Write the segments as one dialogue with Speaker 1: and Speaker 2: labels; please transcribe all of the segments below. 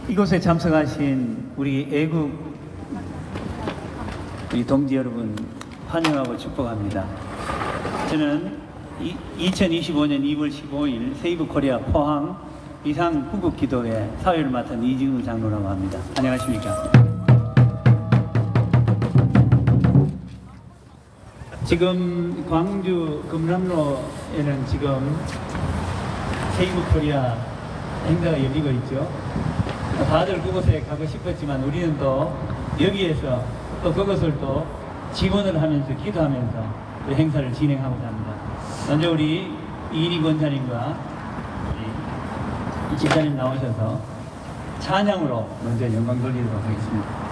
Speaker 1: 이곳에 참석하신 우리 애국 우리 동지 여러분 환영하고 축복합니다. 저는 2025년 2월 15일 세이브 코리아 포항 이상 구국기도회 사회를 맡은 이진우 장로라고 합니다. 안녕하십니까? 지금 광주 금남로에는 지금 세이브 코리아 행사가 열리고 있죠. 다들 그곳에 가고 싶었지만 우리는 또 여기에서 또 그것을 또 지원을 하면서 기도하면서 그 행사를 진행하고자 합니다. 먼저 우리 이인희 권사님과 우리 이 집사님 나오셔서 찬양으로 먼저 영광 돌리도록 하겠습니다.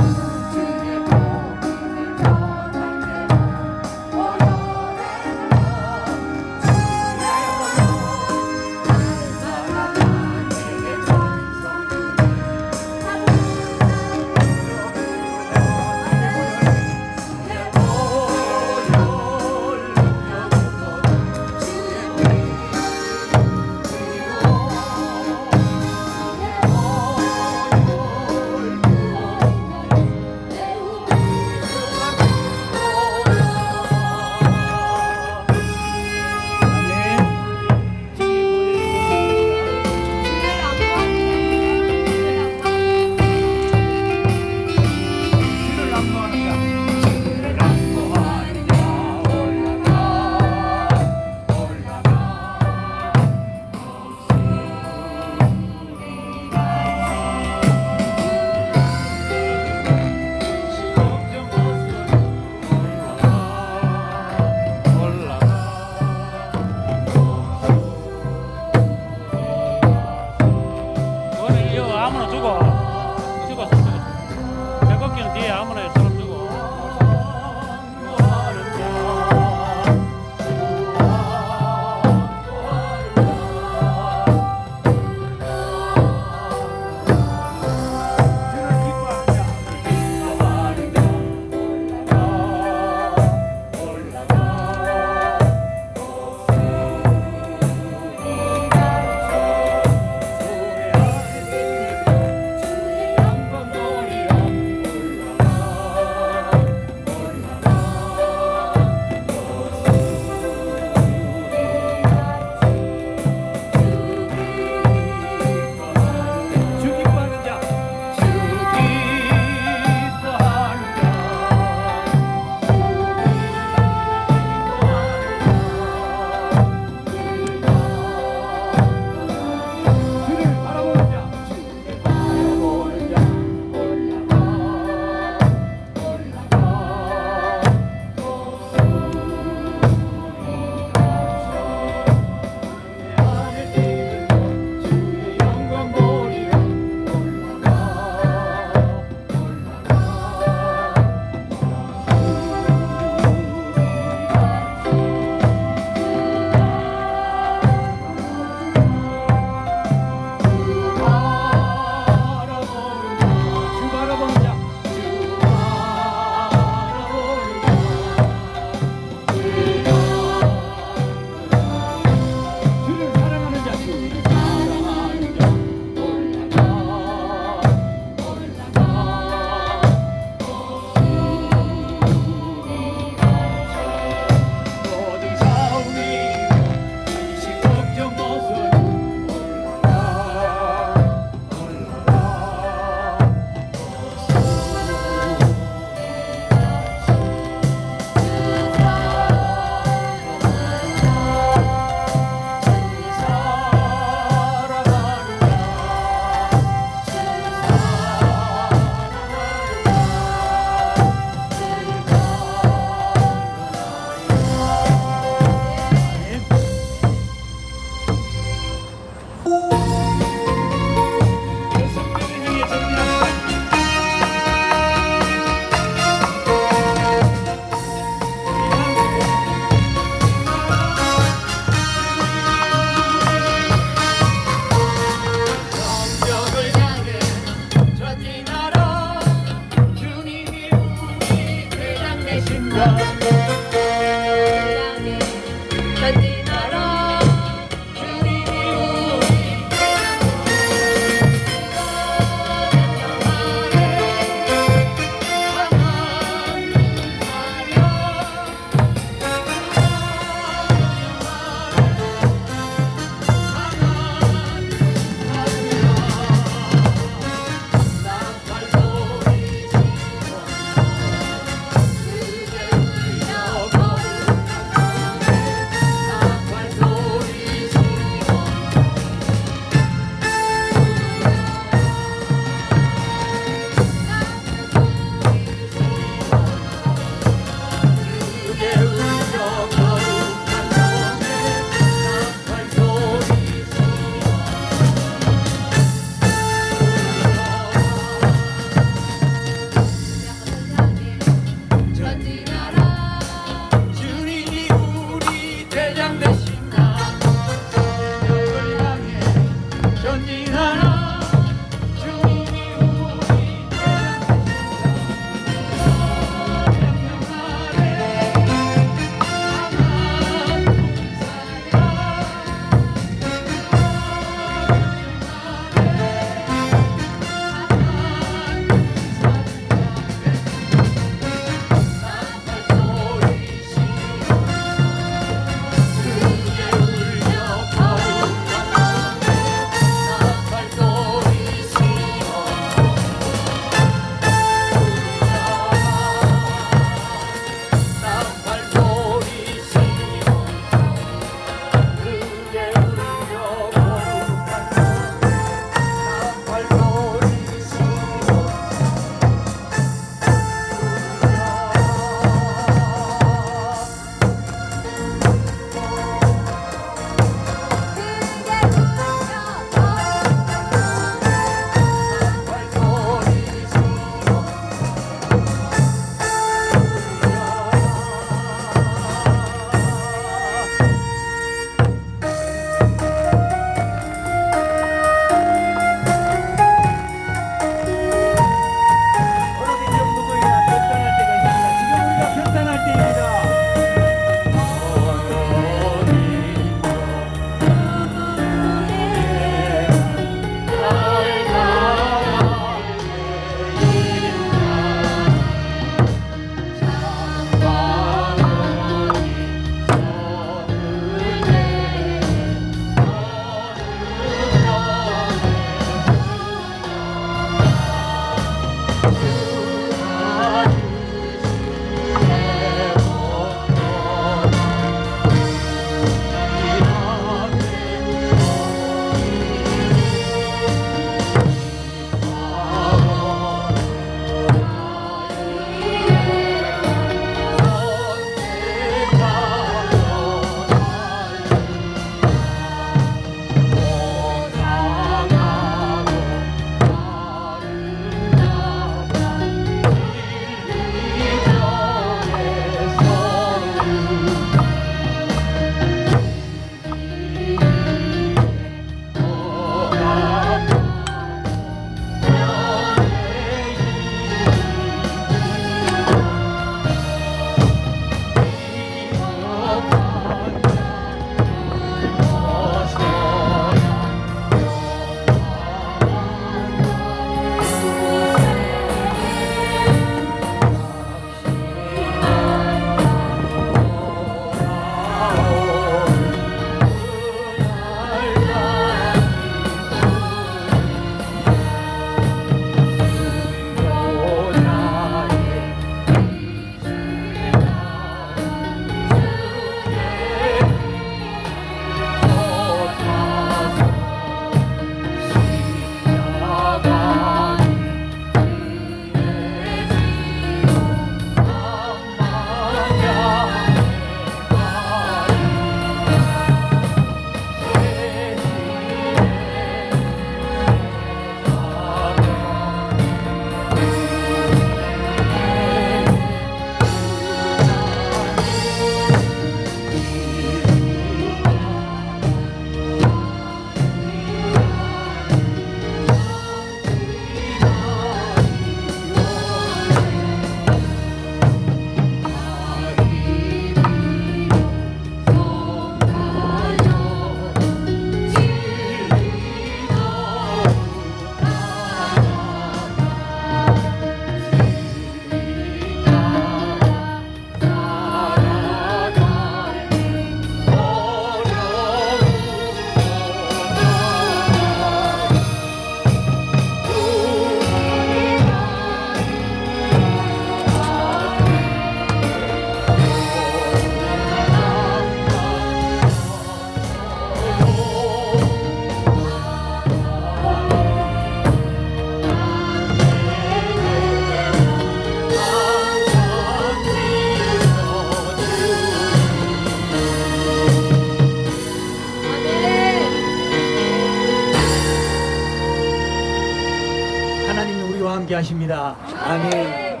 Speaker 1: 원하십니다. 아멘.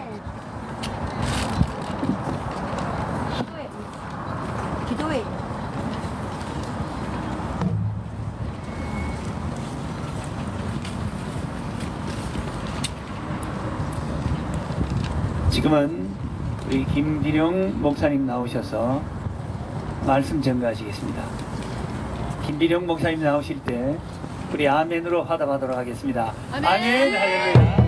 Speaker 2: 기도해.
Speaker 1: 지금은 우리 김비룡 목사님 나오셔서 말씀 전가하시겠습니다. 김비룡 목사님 나오실 때 우리 아멘으로 화답하도록 하겠습니다. 아멘. 할렐루야.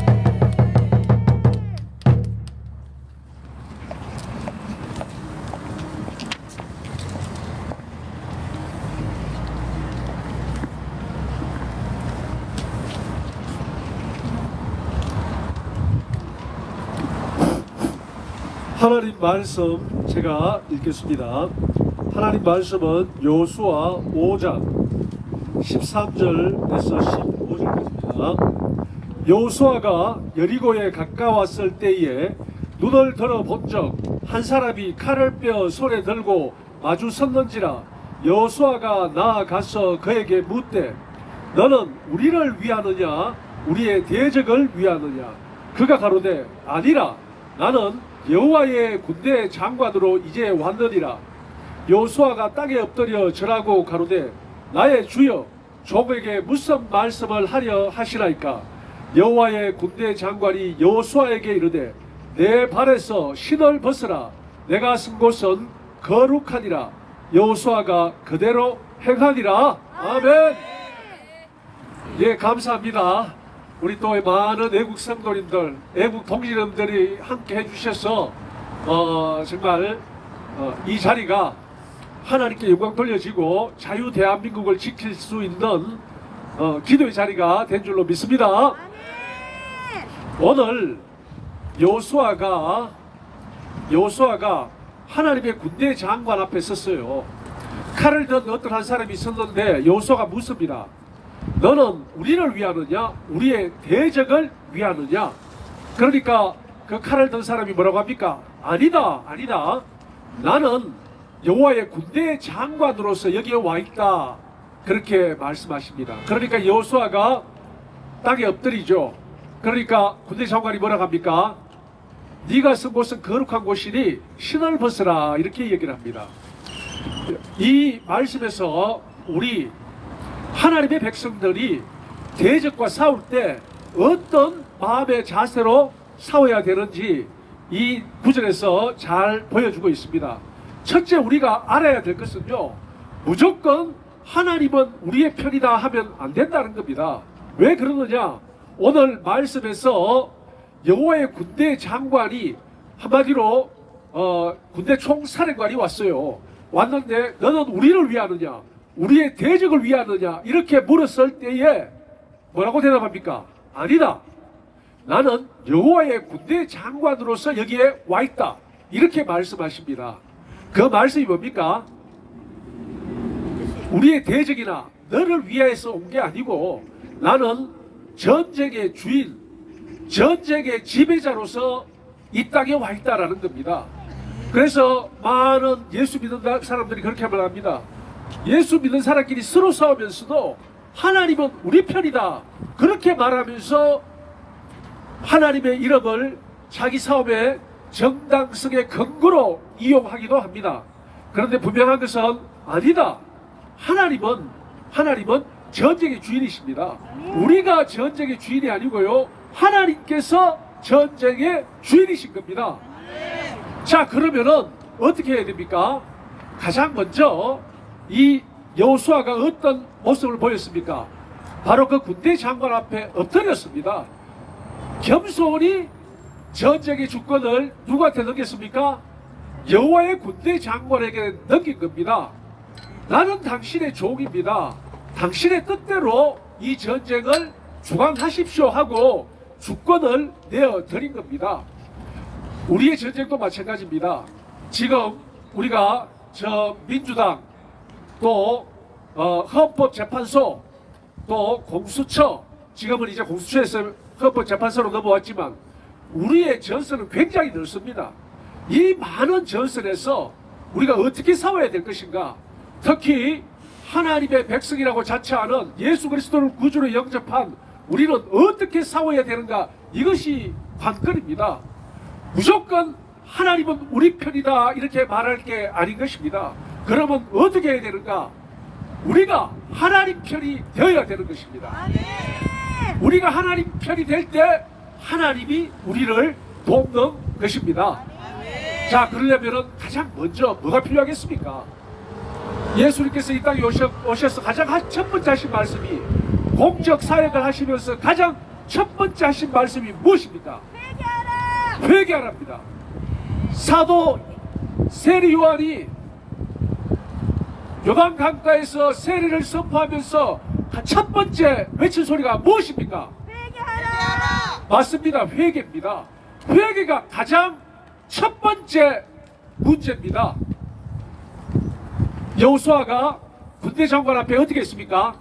Speaker 3: 하나님 말씀 제가 읽겠습니다. 하나님 말씀은 여호수아 5장 13절에서 15절까지입니다. 여호수아가 여리고에 가까웠을 때에 눈을 들어 본적 한 사람이 칼을 빼어 손에 들고 마주 섰는지라. 여호수아가 나아가서 그에게 묻되 너는 우리를 위하느냐 우리의 대적을 위하느냐. 그가 가로되 아니라 나는 여호와의 군대 장관으로 이제 왔느니라. 여호수아가 땅에 엎드려 절하고 가로되 나의 주여 종에게 무슨 말씀을 하려 하시나이까. 여호와의 군대 장관이 여호수아에게 이르되 내 발에서 신을 벗으라. 내가 쓴 곳은 거룩하니라. 여호수아가 그대로 행하니라. 아멘. 예, 감사합니다. 우리 또 많은 애국 성도님들, 애국 동지님들이 함께 해주셔서 정말 이 자리가 하나님께 영광 돌려지고 자유 대한민국을 지킬 수 있는 기도의 자리가 된 줄로 믿습니다. 오늘 여호수아가 하나님의 군대 장관 앞에 섰어요. 칼을 든 어떤 한 사람이 있었는데 여호수아가 묻습니다. 너는 우리를 위하느냐 우리의 대적을 위하느냐. 그러니까 그 칼을 든 사람이 뭐라고 합니까? 아니다 나는 여호와의 군대 장관으로서 여기에 와 있다. 그렇게 말씀하십니다. 그러니까 여호수아가 땅에 엎드리죠. 그러니까 군대 장관이 뭐라고 합니까? 네가 쓴 곳은 거룩한 곳이니 신을 벗으라. 이렇게 얘기를 합니다. 이 말씀에서 우리 하나님의 백성들이 대적과 싸울 때 어떤 마음의 자세로 싸워야 되는지 이 구절에서 잘 보여주고 있습니다. 첫째 우리가 알아야 될 것은요, 무조건 하나님은 우리의 편이다 하면 안 된다는 겁니다. 왜 그러느냐? 오늘 말씀에서 여호와의 군대 장관이 한마디로 군대 총사령관이 왔어요. 왔는데 너는 우리를 위하느냐 우리의 대적을 위하느냐 이렇게 물었을 때에 뭐라고 대답합니까? 아니다. 나는 여호와의 군대 장관으로서 여기에 와 있다. 이렇게 말씀하십니다. 그 말씀이 뭡니까? 우리의 대적이나 너를 위하여서 온 게 아니고 나는 전쟁의 주인, 전쟁의 지배자로서 이 땅에 와 있다라는 겁니다. 그래서 많은 예수 믿는 사람들이 그렇게 말합니다. 예수 믿는 사람끼리 서로 싸우면서도 하나님은 우리 편이다. 그렇게 말하면서 하나님의 이름을 자기 사업의 정당성의 근거로 이용하기도 합니다. 그런데 분명한 것은 아니다. 하나님은 전쟁의 주인이십니다. 우리가 전쟁의 주인이 아니고요, 하나님께서 전쟁의 주인이신 겁니다. 자, 그러면은 어떻게 해야 됩니까? 가장 먼저 이 여호수아가 어떤 모습을 보였습니까? 바로 그 군대 장관 앞에 엎드렸습니다. 겸손히 전쟁의 주권을 누구한테 넘겼습니까? 여호와의 군대 장관에게 넘긴 겁니다. 나는 당신의 종입니다. 당신의 뜻대로 이 전쟁을 주관하십시오 하고 주권을 내어드린 겁니다. 우리의 전쟁도 마찬가지입니다. 지금 우리가 민주당 또 헌법재판소 또 공수처, 지금은 이제 공수처에서 헌법재판소로 넘어왔지만 우리의 전선은 굉장히 넓습니다. 이 많은 전선에서 우리가 어떻게 싸워야 될 것인가? 특히 하나님의 백성이라고 자처하는 예수 그리스도를 구주로 영접한 우리는 어떻게 싸워야 되는가? 이것이 관건입니다. 무조건 하나님은 우리 편이다 이렇게 말할 게 아닌 것입니다. 그러면 어떻게 해야 되는가? 우리가 하나님 편이 되어야 되는 것입니다. 우리가 하나님 편이 될 때 하나님이 우리를 돕는 것입니다. 자, 그러려면 가장 먼저 뭐가 필요하겠습니까? 예수님께서 이 땅에 오셔서 가장 첫 번째 하신 말씀이, 공적 사역을 하시면서 가장 첫 번째 하신 말씀이 무엇입니까? 회개하랍니다. 사도 세리 요한이 요단 강가에서 세례를 선포하면서 첫 번째 외친 소리가 무엇입니까?
Speaker 2: 회개하라.
Speaker 3: 맞습니다. 회개입니다. 회개가 가장 첫 번째 문제입니다. 여호수아가 군대 장관 앞에 어떻게 했습니까?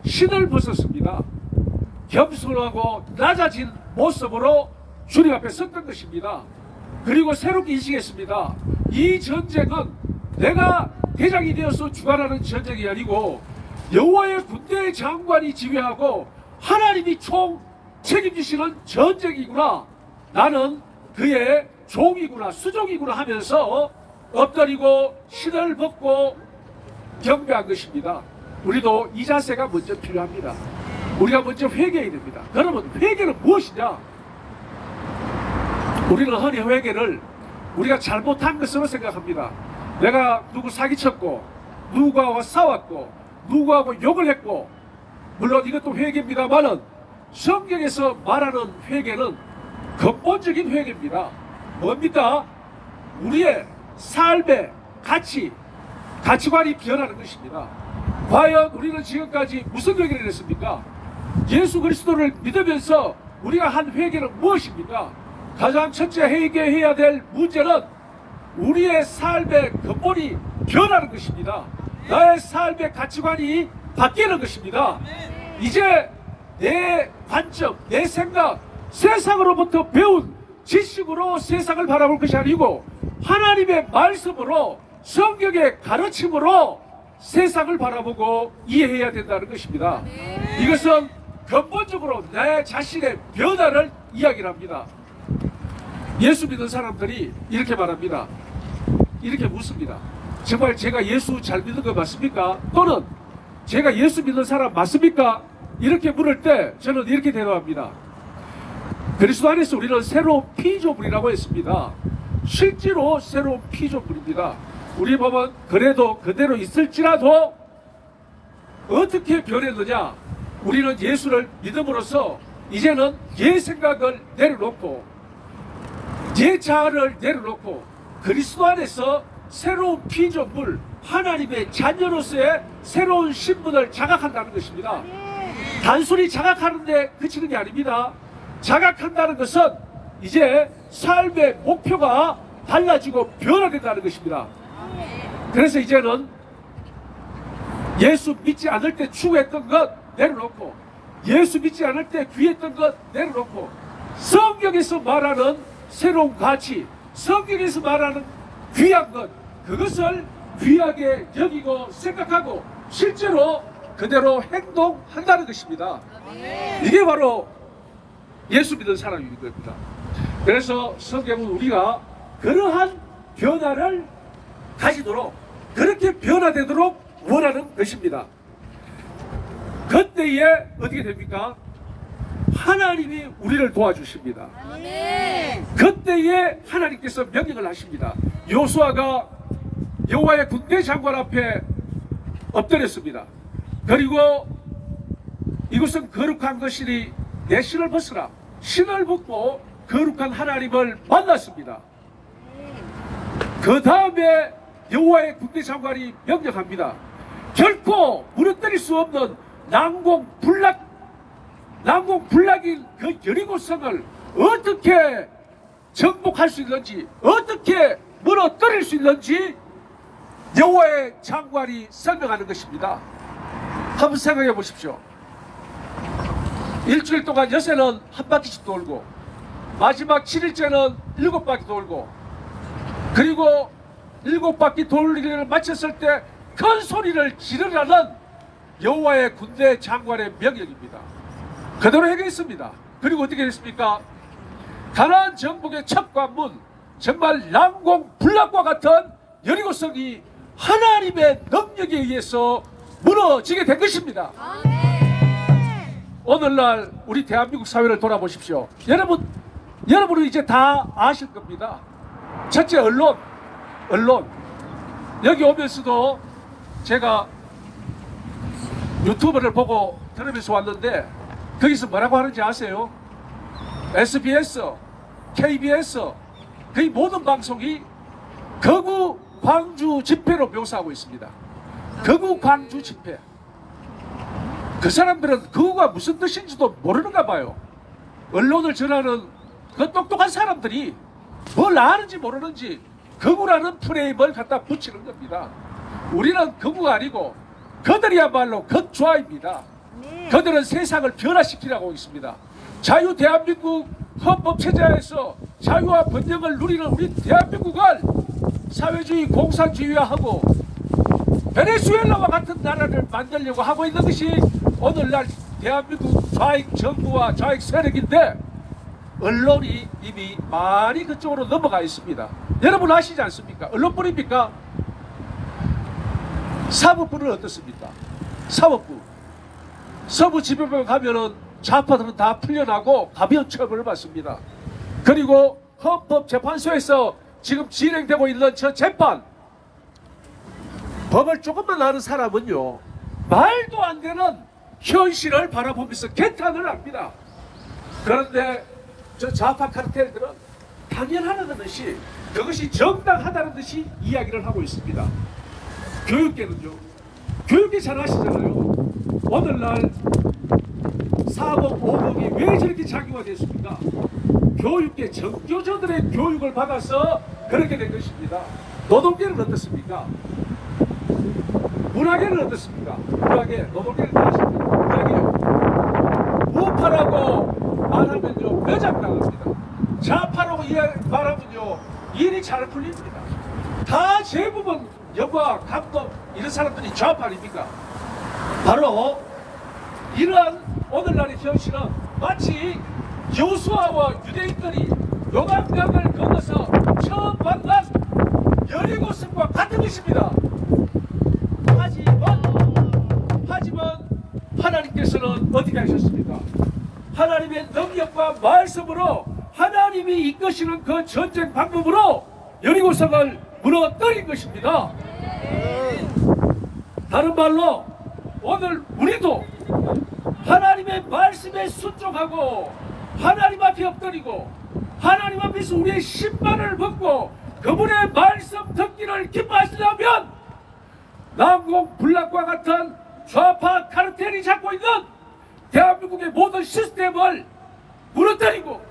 Speaker 3: 신을 벗었습니다. 겸손하고 낮아진 모습으로 주님 앞에 섰던 것입니다. 그리고 새롭게 인식했습니다. 이 전쟁은 내가 대장이 되어서 주관하는 전쟁이 아니고 여호와의 군대 장관이 지휘하고 하나님이 총 책임지시는 전쟁이구나. 나는 그의 종이구나, 수종이구나 하면서 엎드리고 신을 벗고 경배한 것입니다. 우리도 이 자세가 먼저 필요합니다. 우리가 먼저 회개해야 됩니다. 그러면 회개는 무엇이냐? 우리는 흔히 회개를 우리가 잘못한 것으로 생각합니다. 내가 누구 사기쳤고, 누구하고 싸웠고, 누구하고 욕을 했고, 물론 이것도 회개입니다만은 성경에서 말하는 회개는 근본적인 회개입니다. 뭡니까? 우리의 삶의 가치관이 변하는 것입니다. 과연 우리는 지금까지 무슨 회개를 했습니까? 예수 그리스도를 믿으면서 우리가 한 회개는 무엇입니까? 가장 첫째 회개해야 될 문제는 우리의 삶의 근본이 변하는 것입니다. 나의 삶의 가치관이 바뀌는 것입니다. 이제 내 관점, 내 생각, 세상으로부터 배운 지식으로 세상을 바라볼 것이 아니고 하나님의 말씀으로, 성경의 가르침으로 세상을 바라보고 이해해야 된다는 것입니다. 이것은 근본적으로 내 자신의 변화를 이야기를 합니다. 예수 믿는 사람들이 이렇게 말합니다. 이렇게 묻습니다. 정말 제가 예수 잘 믿는 거 맞습니까? 또는 제가 예수 믿는 사람 맞습니까? 이렇게 물을 때 저는 이렇게 대답합니다. 그리스도 안에서 우리는 새로운 피조물이라고 했습니다. 실제로 새로운 피조물입니다. 우리 보면 그래도 그대로 있을지라도 어떻게 변했느냐? 우리는 예수를 믿음으로써 이제는 옛 생각을 내려놓고 옛 자아를 내려놓고 그리스도 안에서 새로운 피조물, 하나님의 자녀로서의 새로운 신분을 자각한다는 것입니다. 단순히 자각하는데 그치는 게 아닙니다. 자각한다는 것은 이제 삶의 목표가 달라지고 변화된다는 것입니다. 그래서 이제는 예수 믿지 않을 때 추구했던 것 내려놓고, 예수 믿지 않을 때 귀했던 것 내려놓고, 성경에서 말하는 새로운 가치, 성경에서 말하는 귀한 것, 그것을 귀하게 여기고 생각하고 실제로 그대로 행동한다는 것입니다. 이게 바로 예수 믿는 사람인 겁니다. 그래서 성경은 우리가 그러한 변화를 가지도록, 그렇게 변화되도록 원하는 것입니다. 그때에 어떻게 됩니까? 하나님이 우리를 도와주십니다. 그때에 하나님께서 명령을 하십니다. 여호수아가 여호와의 군대 장관 앞에 엎드렸습니다. 그리고 이것은 거룩한 것이니 내 신을 벗으라. 신을 벗고 거룩한 하나님을 만났습니다. 그 다음에 여호와의 군대 장관이 명령합니다. 결코 무너뜨릴 수 없는 난공불락인 그 여리고성을 어떻게 정복할 수 있는지, 어떻게 무너뜨릴 수 있는지 여호와의 장관이 설명하는 것입니다. 한번 생각해 보십시오. 일주일 동안 여세는 한 바퀴씩 돌고, 마지막 7일째는 7바퀴 돌고, 그리고 7바퀴 돌기를 마쳤을 때 큰 소리를 지르라는 여호와의 군대 장관의 명령입니다. 그대로 행했습니다. 그리고 어떻게 됐습니까? 가나안 정복의 첫 관문, 정말 난공불락과 같은 여리고성이 하나님의 능력에 의해서 무너지게 된 것입니다. 오늘날 우리 대한민국 사회를 돌아보십시오. 여러분은 이제 다 아실 겁니다. 첫째, 언론. 여기 오면서도 제가 유튜브를 보고 들으면서 왔는데 거기서 뭐라고 하는지 아세요? SBS, KBS 거의 모든 방송이 거구 광주 집회로 묘사하고 있습니다. 거구 광주 집회. 그 사람들은 거구가 무슨 뜻인지도 모르는가 봐요. 언론을 전하는 그 똑똑한 사람들이 뭘 아는지 모르는지 거구라는 프레임을 갖다 붙이는 겁니다. 우리는 거구가 아니고 그들이야말로 겉좌입니다. 그들은 세상을 변화시키려고 있습니다. 자유 대한민국 헌법체제에서 자유와 번영을 누리는 우리 대한민국을 사회주의 공산주의화하고 베네수엘라와 같은 나라를 만들려고 하고 있는 것이 오늘날 대한민국 좌익 정부와 좌익 세력인데 언론이 이미 많이 그쪽으로 넘어가 있습니다. 여러분 아시지 않습니까? 언론뿐입니까? 사법부는 어떻습니까? 사법부 서부지법에 가면은 좌파들은 다 풀려나고 가벼운 처벌을 받습니다. 그리고 헌법재판소에서 지금 진행되고 있는 저 재판, 법을 조금만 아는 사람은요 말도 안 되는 현실을 바라보면서 개탄을 합니다. 그런데 저 좌파 카르텔들은 당연하다는 듯이 그것이 정당하다는 듯이 이야기를 하고 있습니다. 교육계는요, 교육계 잘 아시잖아요. 오늘날 4억 5억이 왜 저렇게 작용화됐습니까? 교육계 정교조들의 교육을 받아서 그렇게 된 것입니다. 노동계는 어떻습니까? 문화계는 어떻습니까? 문화계, 노동계는 다 아십니까? 문화계요. 우파라고 말하면요 매장당합니다. 좌파라고 말하면요 일이 잘 풀립니다. 다 대부분 영화, 감독 이런 사람들이 좌파 아닙니까? 바로 이러한 오늘날의 현실은 마치 여호수아와 유대인들이 요단강을 건너서 처음 만난 여리고성과 같은 것입니다. 하지만 하나님께서는 어떻게 하셨습니까? 하나님의 능력과 말씀으로 하나님이 이끄시는 그 전쟁 방법으로 여리고성을 무너뜨린 것입니다. 다른 말로 오늘 우리도 하나님의 말씀에 순종하고 하나님 앞에 엎드리고 하나님 앞에서 우리의 신발을 벗고 그분의 말씀 듣기를 기뻐하시려면 난공불락과 같은 좌파 카르텔이 잡고 있는 대한민국의 모든 시스템을 무너뜨리고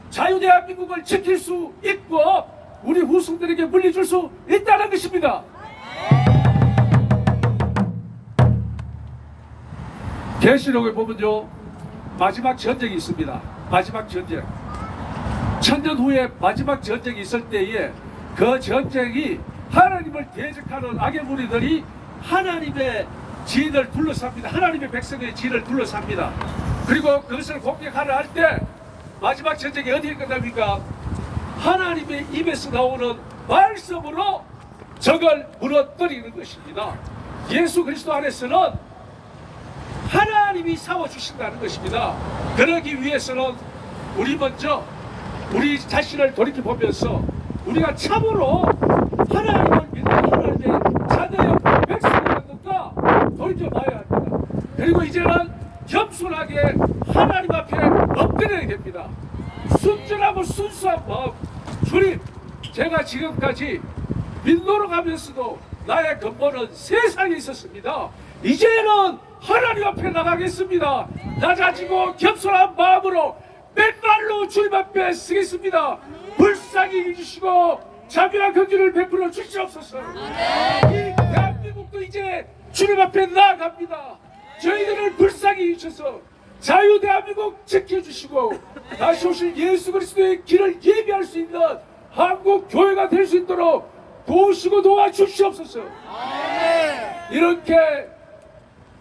Speaker 3: 자유대한민국을 지킬 수 있고 우리 후손들에게 물려줄 수 있다는 것입니다. 계시록에 보면요 마지막 전쟁이 있습니다. 마지막 전쟁. 1000년 후에 마지막 전쟁이 있을 때에 그 전쟁이 하나님을 대적하는 악의 무리들이 하나님의 진을 둘러쌉니다. 하나님의 백성의 진을 둘러쌉니다. 그리고 그것을 공격하려 할 때 마지막 전쟁이 어디에 끝납니까? 하나님의 입에서 나오는 말씀으로 적을 무너뜨리는 것입니다. 예수 그리스도 안에서는 하나님이 싸워주신다는 것입니다. 그러기 위해서는 우리 먼저 우리 자신을 돌이켜보면서 우리가 참으로 하나님을 믿는 하나님의 자녀의 백성이었는가 돌이켜봐야 합니다. 그리고 이제는 겸손하게 하나님 앞에 엎드려야 됩니다. 순전하고 순수한 마음. 주님, 제가 지금까지 민노로 가면서도 나의 근본은 세상에 있었습니다. 이제는 하나님 앞에 나가겠습니다. 낮아지고 겸손한 마음으로 맨발로 주님 앞에 서겠습니다. 불쌍히 해주시고 자비와 긍휼을 베풀어 주시옵소서. 이 대한민국도 이제 주님 앞에 나아갑니다. 저희들을 불쌍히 해주셔서 자유 대한민국 지켜주시고 다시 오실 예수 그리스도의 길을 예비할 수 있는 한국 교회가 될 수 있도록 도우시고 도와주시옵소서. 이렇게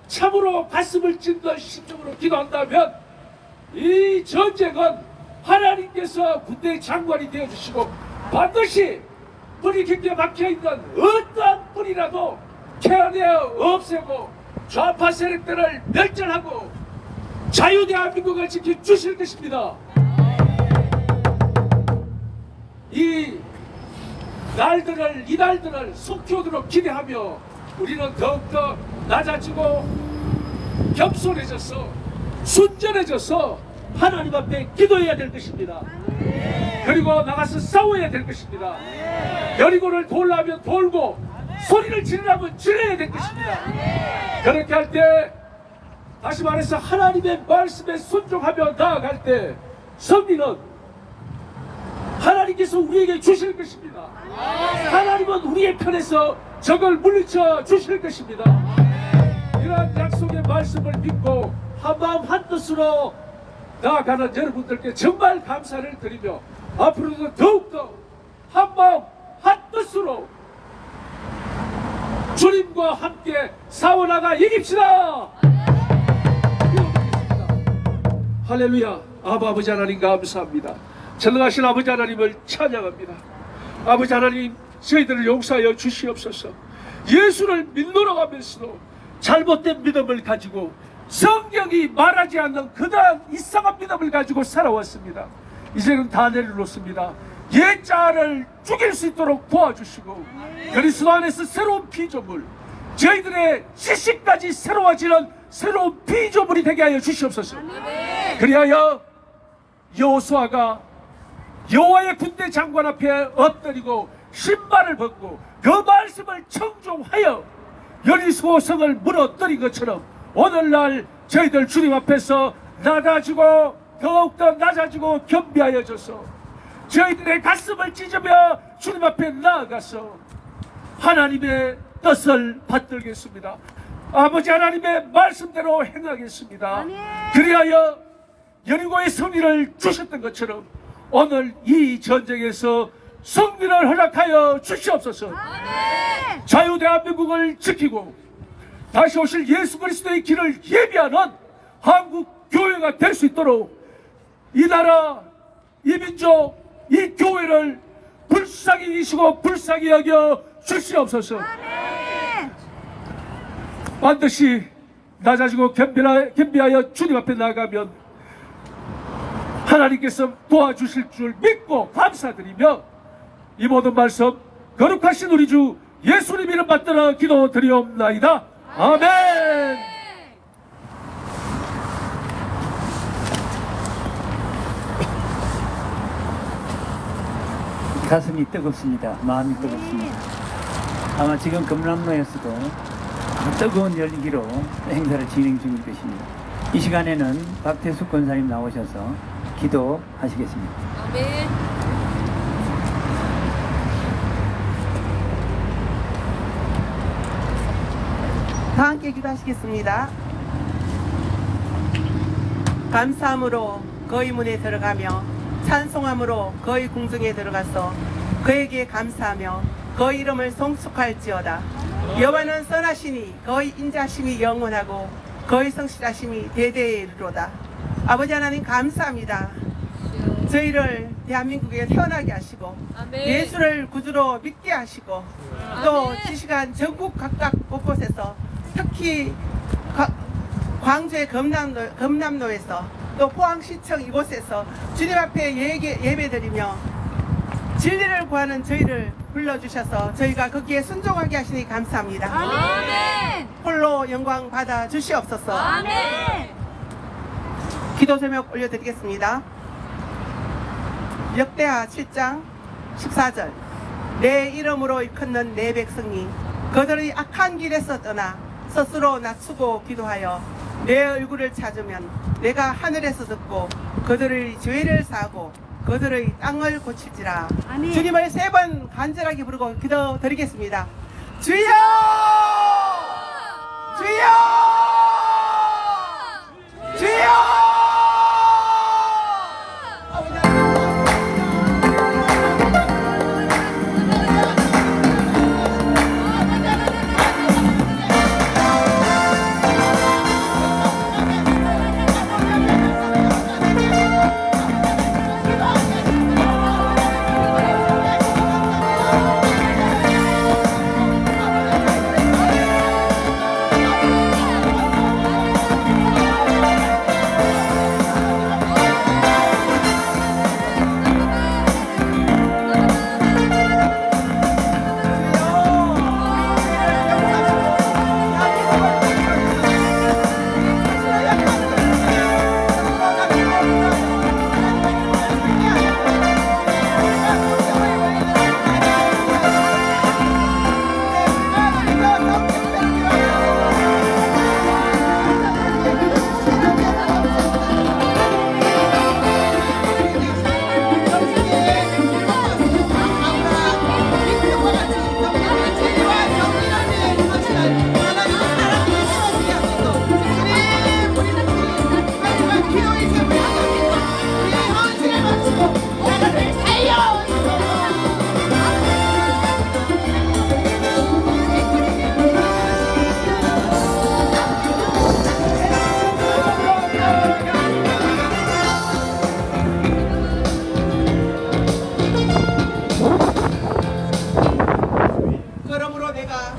Speaker 3: 참으로 가슴을 찢는 심정으로 기도한다면 이 전쟁은 하나님께서 군대 장관이 되어주시고 반드시 뿌리 깊게 박혀있는 어떠한 뿌리라도 캐내어 없애고 좌파 세력들을 멸절하고 자유대한민국을 지켜주실 것입니다. 이 날들을 속히 기대하며 우리는 더욱더 낮아지고 겸손해져서 순전해져서 하나님 앞에 기도해야 될 것입니다. 그리고 나가서 싸워야 될 것입니다. 여리고를 돌라면 돌고 소리를 지르라면 지르야 될 것입니다. 그렇게 할 때 다시 말해서 하나님의 말씀에 순종하며 나아갈 때 승리는 하나님께서 우리에게 주실 것입니다. 하나님은 우리의 편에서 적을 물리쳐 주실 것입니다. 이러한 약속의 말씀을 믿고 한마음 한뜻으로 나아가는 여러분들께 정말 감사를 드리며 앞으로도 더욱더 한마음 한뜻으로 주님과 함께 싸워나가 이깁시다. 할렐루야. 아버지 하나님 감사합니다. 전능하신 아버지 하나님을 찬양합니다. 아버지 하나님, 저희들을 용서하여 주시옵소서. 예수를 믿노라 하면서도 잘못된 믿음을 가지고 성경이 말하지 않는 그다음 이상한 믿음을 가지고 살아왔습니다. 이제는 다 내려놓습니다. 옛자를 죽일 수 있도록 도와주시고 그리스도 안에서 새로운 피조물, 저희들의 지식까지 새로워지는 새로운 피조물이 되게 하여 주시옵소서. 그리하여 여호수아가 여호와의 군대 장관 앞에 엎드리고 신발을 벗고 그 말씀을 청종하여 여리고 성을 무너뜨린 것처럼 오늘날 저희들 주님 앞에서 낮아지고 더욱더 낮아지고 겸비하여져서 저희들의 가슴을 찢으며 주님 앞에 나아가서 하나님의 뜻을 받들겠습니다. 아버지 하나님의 말씀대로 행하겠습니다. 그리하여 여리고의 승리를 주셨던 것처럼 오늘 이 전쟁에서 승리를 허락하여 주시옵소서. 자유대한민국을 지키고 다시 오실 예수 그리스도의 길을 예비하는 한국 교회가 될 수 있도록 이 나라, 이 민족, 이 교회를 불쌍히 여기시고 불쌍히 여겨 주시옵소서. 반드시 낮아지고 겸비하여 주님 앞에 나가면 하나님께서 도와주실 줄 믿고 감사드리며 이 모든 말씀 거룩하신 우리 주 예수님 이름 받들어 기도드리옵나이다. 아멘.
Speaker 1: 가슴이 뜨겁습니다. 마음이 뜨겁습니다. 아마 지금 금남로에서도 뜨거운 열기로 행사를 진행 중일 것입니다. 이 시간에는 박태숙 권사님 나오셔서 기도하시겠습니다.
Speaker 2: 아멘.
Speaker 4: 다 함께 기도하시겠습니다. 감사함으로 그의 문에 들어가며 찬송함으로 그의 궁중에 들어가서 그에게 감사하며 그의 이름을 송축할지어다. 여호와는 선하시니 그의 인자심이 영원하고 그의 성실하심이 대대에 이르로다. 아버지 하나님 감사합니다. 저희를 대한민국에 태어나게 하시고
Speaker 2: 아멘.
Speaker 4: 예수를 구주로 믿게 하시고 또 이 시간 전국 각각 곳곳에서 특히 광주의 금남로에서 또 포항시청 이곳에서 주님 앞에 예배드리며 진리를 구하는 저희를 불러주셔서 저희가 거기에 순종하게 하시니 감사합니다.
Speaker 2: 아멘.
Speaker 4: 홀로 영광 받아 주시옵소서.
Speaker 2: 아멘.
Speaker 4: 기도 제목 올려드리겠습니다. 역대하 7장 14절. 내 이름으로 일컫는 내 백성이 그들의 악한 길에서 떠나 스스로 낮추고 기도하여 내 얼굴을 찾으면 내가 하늘에서 듣고 그들의 죄를 사하고 그들의 땅을 고칠지라.
Speaker 2: 아멘.
Speaker 4: 주님을 3번 간절하게 부르고 기도 드리겠습니다. 주여! 주여! 주여!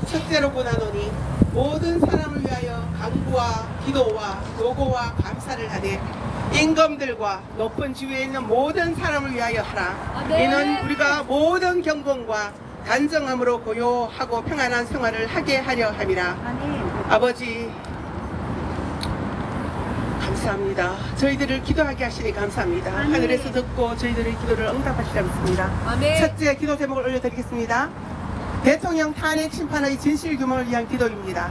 Speaker 4: 첫째로 보나노니 모든 사람을 위하여 간구와 기도와 노고와 감사를 하되 임금들과 높은 지위에 있는 모든 사람을 위하여 하라.
Speaker 2: 네.
Speaker 4: 이는 우리가 모든 경건과 단정함으로 고요하고 평안한 생활을 하게 하려 함이라. 아버지 감사합니다. 저희들을 기도하게 하시니 감사합니다. 하늘에서 듣고 저희들의 기도를 응답하시라 믿습니다.
Speaker 2: 아멘.
Speaker 4: 첫째 기도 제목을 올려드리겠습니다. 대통령 탄핵 심판의 진실 규명을 위한 기도입니다.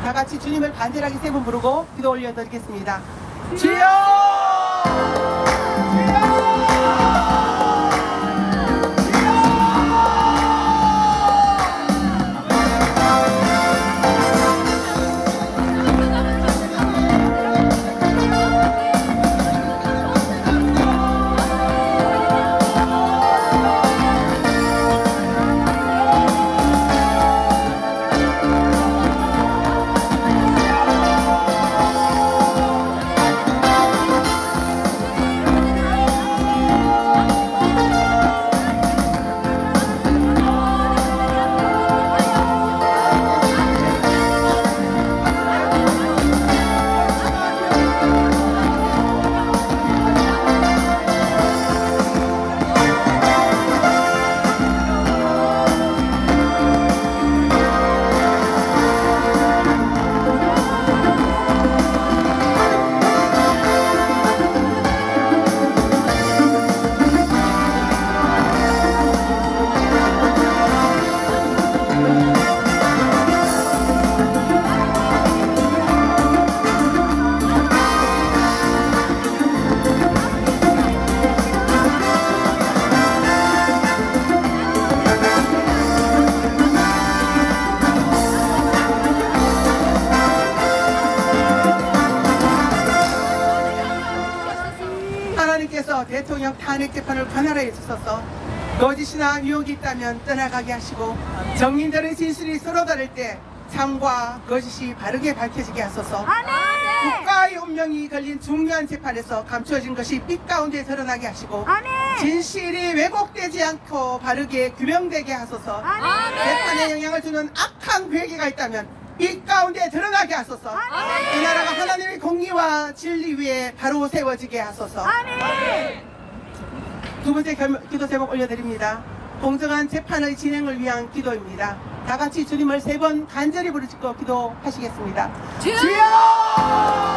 Speaker 4: 다 같이 주님을 간절하게 세 번 부르고 기도 올려드리겠습니다. 주여! 하나님께서 대통령 탄핵 재판을 관할하여 주셔서 거짓이나 유혹이 있다면 떠나가게 하시고 정인들의 진실이 서로 다를 때 참과 거짓이 바르게 밝혀지게 하소서. 국가의 운명이 걸린 중요한 재판에서 감추어진 것이 빛 가운데 드러나게 하시고 진실이 왜곡되지 않고 바르게 규명되게 하소서. 재판에 영향을 주는 악한 괴계가 있다면 빛 가운데 드러나게 하소서. 이 나라가 하나님의 공의와 진리 위에 바로 세워지게 하소서. 두 번째 기도 제목 올려드립니다. 공정한 재판의 진행을 위한 기도입니다. 다 같이 주님을 세 번 간절히 부르짖고 기도하시겠습니다. 주여!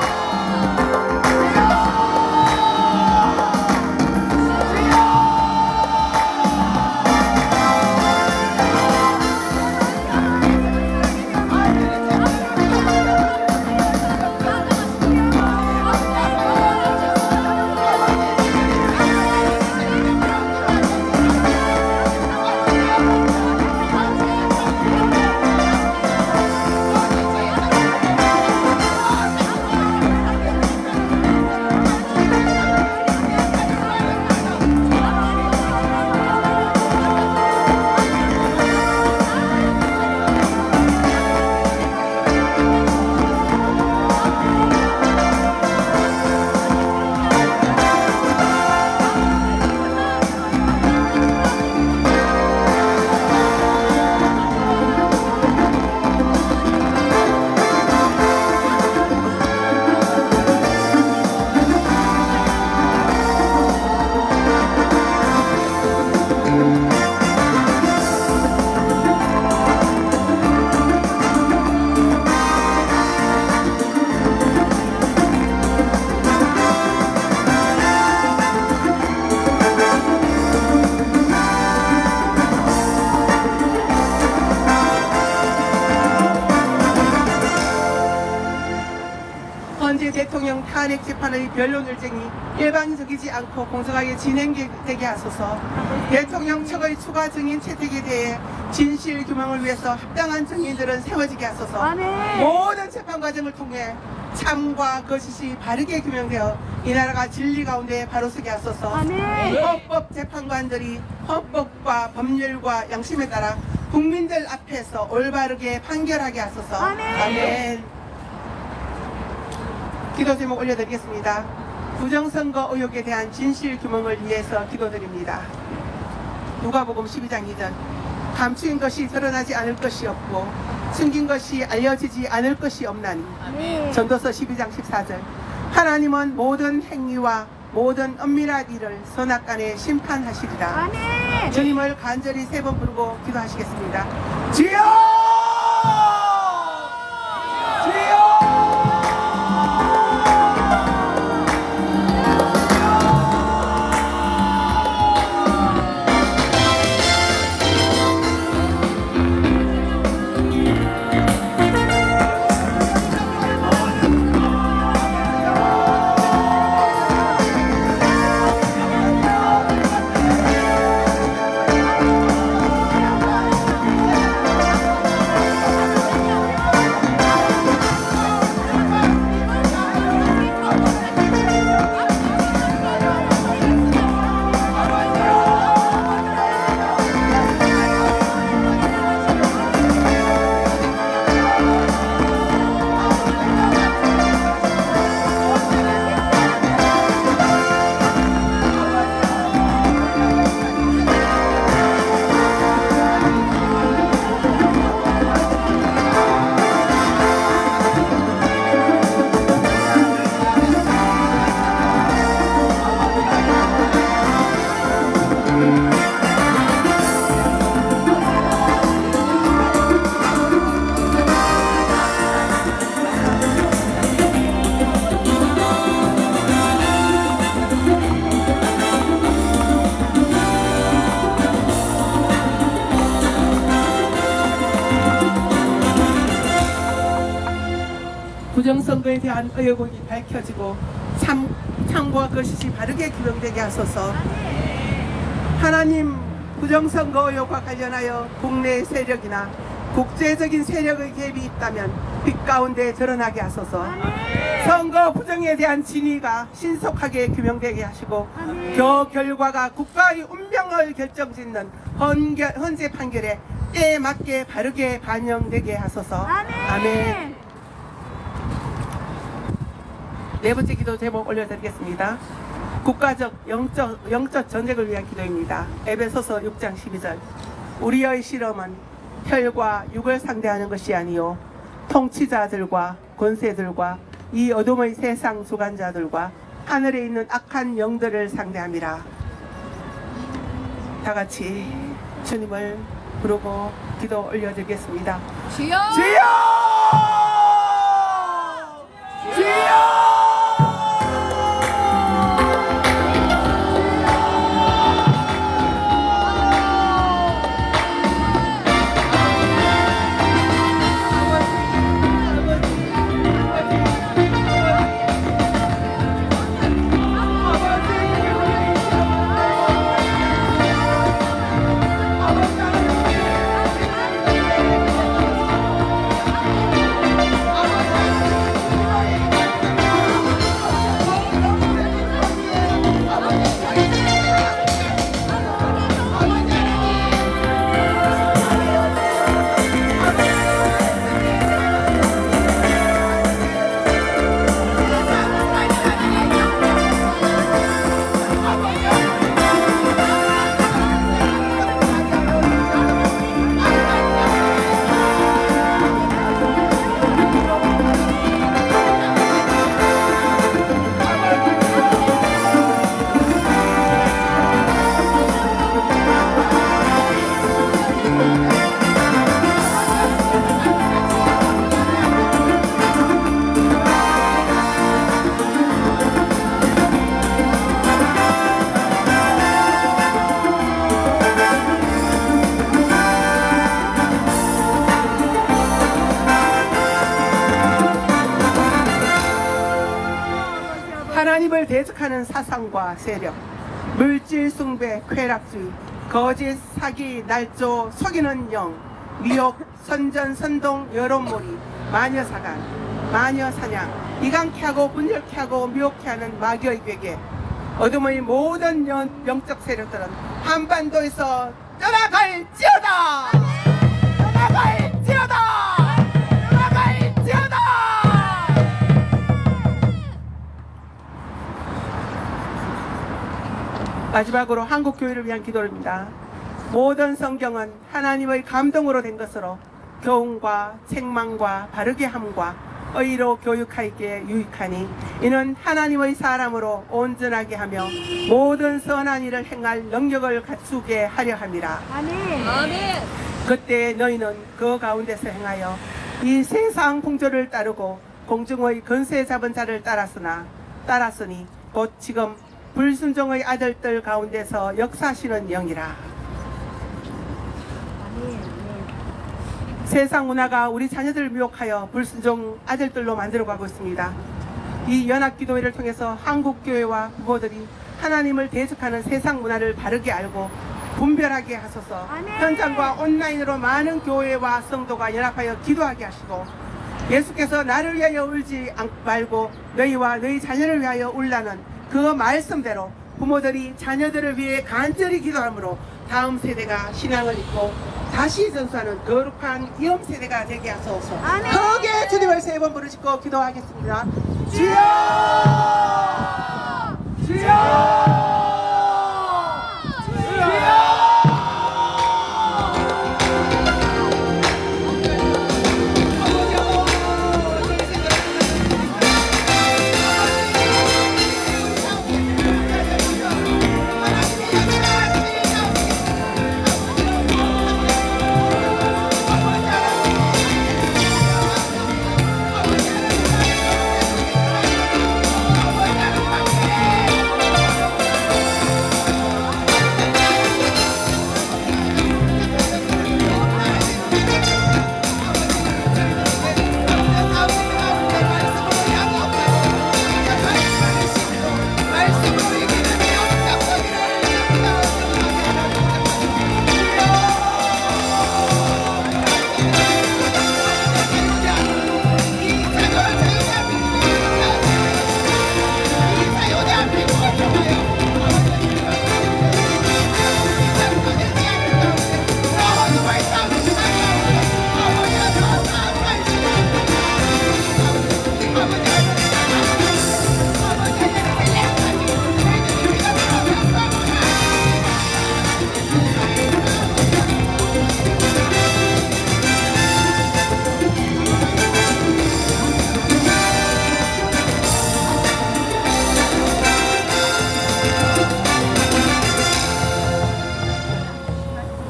Speaker 4: 대통령 탄핵 재판의 변론 일정이 일반적이지 않고 공정하게 진행되게 하소서. 대통령 측의 추가 증인 채택에 대해 진실 규명을 위해서 합당한 증인들은 세워지게 하소서. 모든 재판 과정을 통해 참과 거짓이 바르게 규명되어 이 나라가 진리 가운데 바로 서게 하소서. 헌법 재판관들이 헌법과 법률과 양심에 따라 국민들 앞에서 올바르게 판결하게 하소서. 아멘. 기도 제목 올려드리겠습니다. 부정선거 의혹에 대한 진실 규명을 위해서 기도드립니다. 누가복음 12장 2절 감추인 것이 드러나지 않을 것이 없고 숨긴 것이 알려지지 않을 것이 없나니. 전도서 12장 14절. 하나님은 모든 행위와 모든 엄밀한 일을 선악간에 심판하시리라.
Speaker 2: 아멘.
Speaker 4: 주님을 간절히 3번 부르고 기도하시겠습니다. 주여! 주여! 부정선거에 대한 의혹이 밝혀지고 참과 거짓이 바르게 규명되게 하소서. 하나님, 부정선거 의혹과 관련하여 국내 세력이나 국제적인 세력의 개입이 있다면 빛 가운데 드러나게 하소서. 선거 부정에 대한 진위가 신속하게 규명되게 하시고 그 결과가 국가의 운명을 결정짓는 헌재 판결에 때에 맞게 바르게 반영되게 하소서. 아멘. 네 번째 기도 제목 올려드리겠습니다. 국가적 영적 전쟁을 위한 기도입니다. 에베소서 6장 12절. 우리의 실험은 혈과 육을 상대하는 것이 아니요 통치자들과 권세들과 이 어둠의 세상 주관자들과 하늘에 있는 악한 영들을 상대함이라. 다 같이 주님을 부르고 기도 올려드리겠습니다.
Speaker 2: 주여.
Speaker 4: 주여! 주여! 하나님을 대적하는 사상과 세력, 물질 숭배, 쾌락주의, 거짓, 사기, 날조, 속이는 영, 미혹, 선전, 선동, 여론몰이, 마녀사간, 마녀사냥, 이강케 하고 분열케 하고 미혹케 하는 마귀의 괴계, 어둠의 모든 영적 세력들은 한반도에서 떠나갈지어다! 떠나갈지어다! 떠나갈지어다! 마지막으로 한국교회를 위한 기도입니다. 모든 성경은 하나님의 감동으로 된 것으로 교훈과 책망과 바르게 함과 의로 교육하기에 유익하니 이는 하나님의 사람으로 온전하게 하며 모든 선한 일을 행할 능력을 갖추게 하려 함이라.
Speaker 2: 아멘.
Speaker 4: 그때 너희는 그 가운데서 행하여 이 세상 풍조를 따르고 공중의 건세 잡은 자를 따랐으니 곧 지금 불순종의 아들들 가운데서 역사하시는 영이라. 세상 문화가 우리 자녀들을 미혹하여 불순종 아들들로 만들어가고 있습니다. 이 연합기도회를 통해서 한국교회와 부모들이 하나님을 대적하는 세상 문화를 바르게 알고 분별하게 하소서. 현장과 온라인으로 많은 교회와 성도가 연합하여 기도하게 하시고 예수께서 나를 위하여 울지 말고 너희와 너희 자녀를 위하여 울라는 그 말씀대로 부모들이 자녀들을 위해 간절히 기도하므로 다음 세대가 신앙을 잊고 다시 전수하는 거룩한 이음 세대가 되게 하소서. 크게 주님을 세 번 부르짖고 기도하겠습니다. 주여! 주여!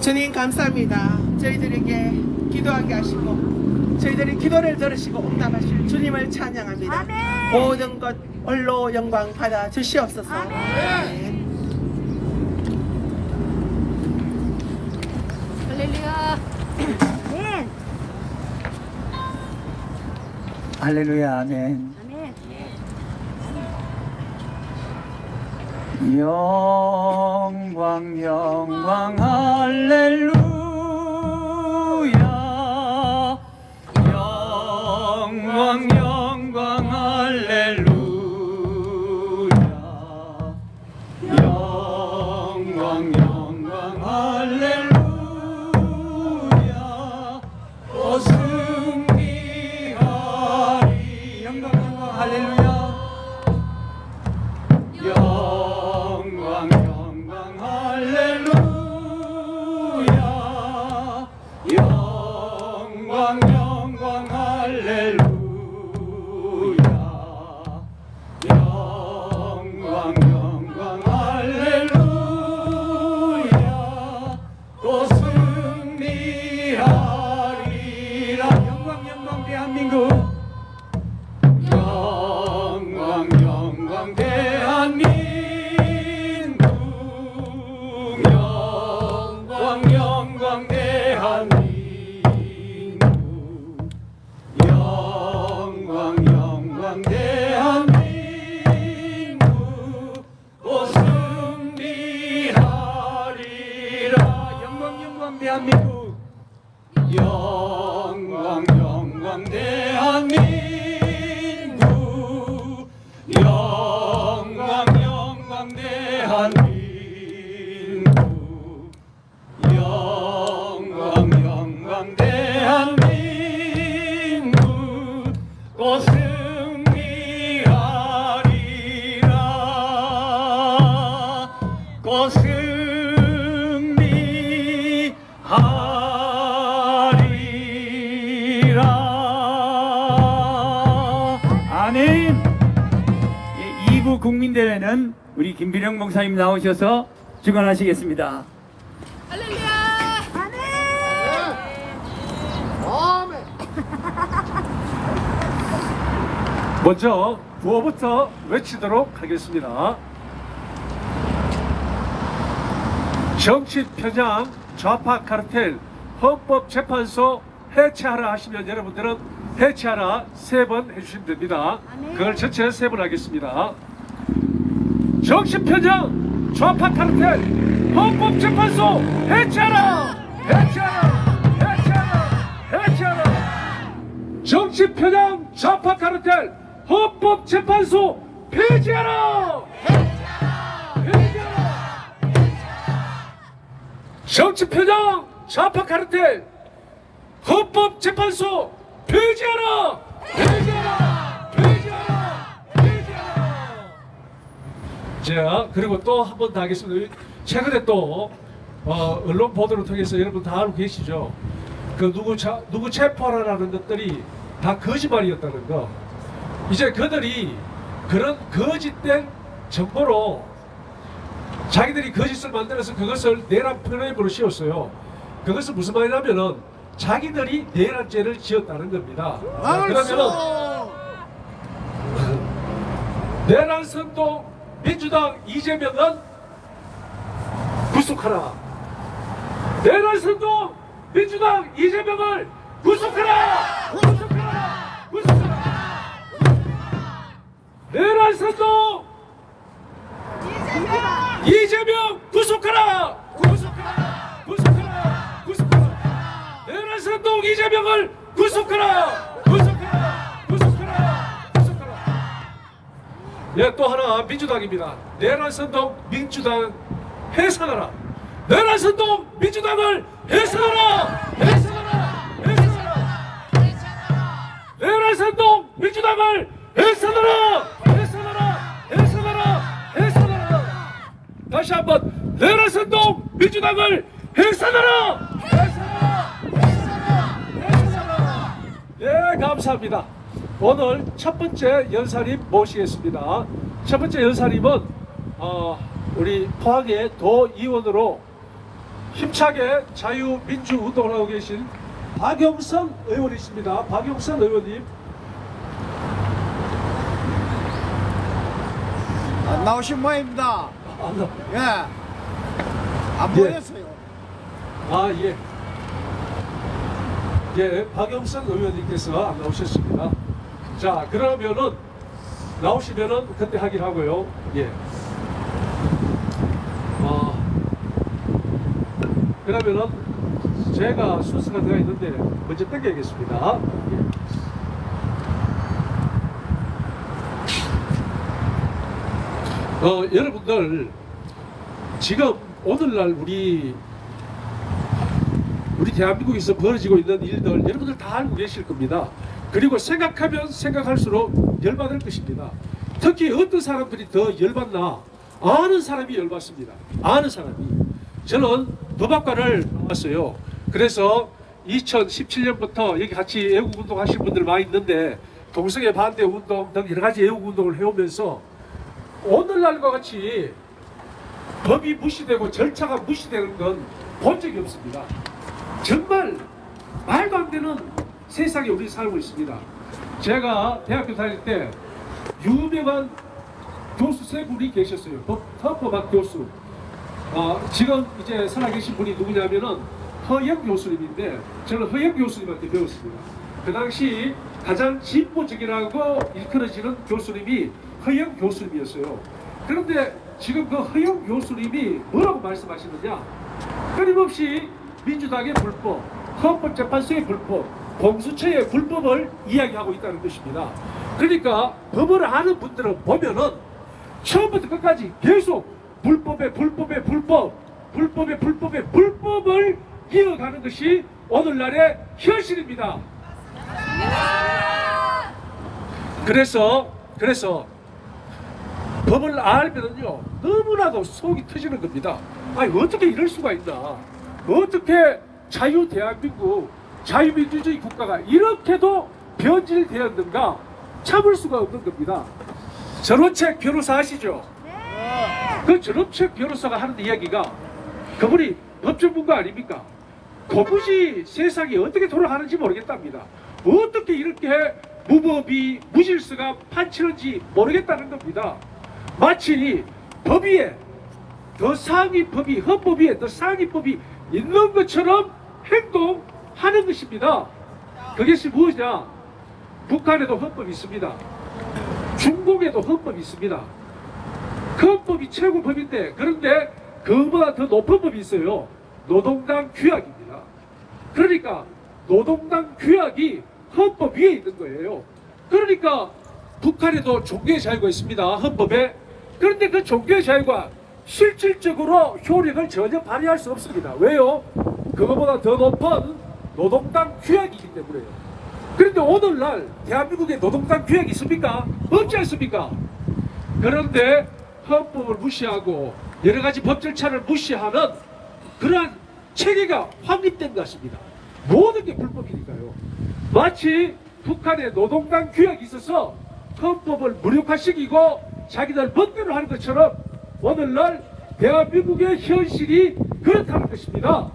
Speaker 4: 주님 감사합니다. 저희들에게 기도하게 하시고 저희들이 기도를 들으시고 응답하실 주님을 찬양합니다.
Speaker 2: 아멘.
Speaker 4: 모든 것 홀로 영광 받아 주시옵소서. 아멘.
Speaker 2: 할렐루야. 아멘.
Speaker 1: 할렐루야. 아멘.
Speaker 2: 아멘.
Speaker 1: 영광 영광 할렐루야. 영광 영광 할렐루야. 영광 영광 할렐루야. 오 승리하리. 영광 영광 할렐루야. 영광 영광 할렐루야. 영광 영광 할렐루야. 영광 영광 할렐루야. 또 승리하리라. 영광 영광 대한민국. 영광 영광 대한민국. 영광 영광 대한민국. 영광 영광 대한민국. 오 승리하리라. 영광 영광 대한민국. 영광 영광 대한민국. 영광 영광 대한민국. 영광 영광 대한민국. 곧 승리하리라. 곧 승리하리라. 되리라. 아멘. 2부 국민대회는 우리 김비령 목사님 나오셔서 주관하시겠습니다.
Speaker 2: 할렐루야.
Speaker 3: 먼저 구호부터 외치도록 하겠습니다. 정치 편향, 좌파 카르텔, 헌법재판소 해체하라 하시면 여러분들은 해체하라 3번 해주시면 됩니다. 그걸 전체 3번 하겠습니다. 정치 편향, 좌파 카르텔, 헌법재판소 해체하라! 해체하라! 해체하라! 해체하라! 정치 편향, 좌파 카르텔, 헌법재판소 폐지하라! 폐지하라! 정치 편향, 좌파 카르텔, 헌법재판소 폐지하라! 폐지하라! 폐지하라! 폐지하라! 자, 그리고 또 한 번 더 하겠습니다. 최근에 또 언론 보도를 통해서 여러분 다 알고 계시죠? 그 누구 체포하라는 것들이 다 거짓말이었다는 거. 이제 그들이 그런 거짓된 정보로 자기들이 거짓을 만들어서 그것을 내란 프레임으로 씌웠어요. 그것은 무슨 말이냐면은 자기들이 내란죄를 지었다는 겁니다. 그러면은 내란 선동 민주당 이재명은 구속하라. 내란 선동 민주당 이재명을 구속하라. 구속하라. 구속하라. 내란 선동 이재명 구속하라! 구속하라! 구속하라! 구속하라! 내란 선동 이재명을 구속하라! 구속하라! 구속하라! 구속하라! 예, 또 하나 민주당입니다. 내란 선동 민주당 해산하라! 내란 선동 민주당을 해산하라! 해산하라! 해산하라! 내란 선동 민주당을 해산하라! 해산하라! 해산하라! 해산하라! 다시 한번 내란 선동 민주당을 해산하라! 해산하라! 해산하라! 해산하라! 예, 감사합니다. 오늘 첫 번째 연사님 모시겠습니다. 첫 번째 연사님은 우리 포항의 도의원으로 힘차게 자유민주운동을 하고 계신 박영선 의원이십니다. 박영선 의원님.
Speaker 5: 안 나오신 모양입니다. 예. 안
Speaker 3: 예.
Speaker 5: 보였어요.
Speaker 3: 아, 예. 예, 박영선 의원님께서 안 나오셨습니다. 자, 그러면은 나오시면은 그때 하기로 하고요. 예. 그러면은 제가 순서가 되어 있는데 먼저 땡겨야겠습니다. 예. 여러분들 지금 오늘날 우리 대한민국에서 벌어지고 있는 일들 여러분들 다 알고 계실 겁니다. 그리고 생각하면 생각할수록 열받을 것입니다. 특히 어떤 사람들이 더 열받나? 아는 사람이 열받습니다. 아는 사람이. 저는 법학과를 나왔어요. 그래서 2017년부터 여기 같이 애국운동 하신 분들 많이 있는데 동성애 반대 운동 등 여러 가지 애국운동을 해오면서 오늘날과 같이 법이 무시되고 절차가 무시되는 건 본 적이 없습니다. 정말 말도 안 되는 세상에 우리 살고 있습니다. 제가 대학교 다닐 때 유명한 교수 세 분이 계셨어요. 헌법학 교수. 지금 이제 살아계신 분이 누구냐면은 허영 교수님인데 저는 허영 교수님한테 배웠습니다. 그 당시 가장 진보적이라고 일컬어지는 교수님이 허영 교수님이었어요. 그런데 지금 그 허영 교수님이 뭐라고 말씀하시느냐? 끊임없이 민주당의 불법, 헌법재판소의 불법, 공수처의 불법을 이야기하고 있다는 것입니다. 그러니까 법을 아는 분들은 보면은 처음부터 끝까지 계속 불법의 불법, 불법의 불법을 이어가는 것이 오늘날의 현실입니다. 그래서 법을 알면은요 너무나도 속이 터지는 겁니다. 아니 어떻게 이럴 수가 있나? 어떻게 자유 대한민국 자유민주주의 국가가 이렇게도 변질되었는가 참을 수가 없는 겁니다. 전원책 변호사 아시죠? 그 전원책 변호사가 하는 이야기가 그분이 법전문가 아닙니까? 도무지 세상이 어떻게 돌아가는지 모르겠답니다. 어떻게 이렇게 무법이 무질서가 판치는지 모르겠다는 겁니다. 마치 법 위에 더 상위 법이 헌법 위에 더 상위 법이 있는 것처럼 행동하는 것입니다. 그것이 무엇이냐? 북한에도 헌법이 있습니다. 중국에도 헌법이 있습니다. 그 헌법이 최고 법인데 그런데 그보다 더 높은 법이 있어요. 노동당 규약입니다. 그러니까 노동당 규약이 헌법 위에 있는 거예요. 그러니까 북한에도 종교의 자유가 있습니다. 헌법에. 그런데 그 종교의 자유가 실질적으로 효력을 전혀 발휘할 수 없습니다. 왜요? 그거보다 더 높은 노동당 규약이기 때문에요. 그런데 오늘날 대한민국에 노동당 규약이 있습니까? 없지 않습니까? 그런데 헌법을 무시하고 여러 가지 법 절차를 무시하는 그러한 체계가 확립된 것입니다. 모든 게 불법이니까요. 마치 북한에 노동당 규약이 있어서 헌법을 무력화시키고 자기들 멋대로 하는 것처럼 오늘날 대한민국의 현실이 그렇다는 것입니다.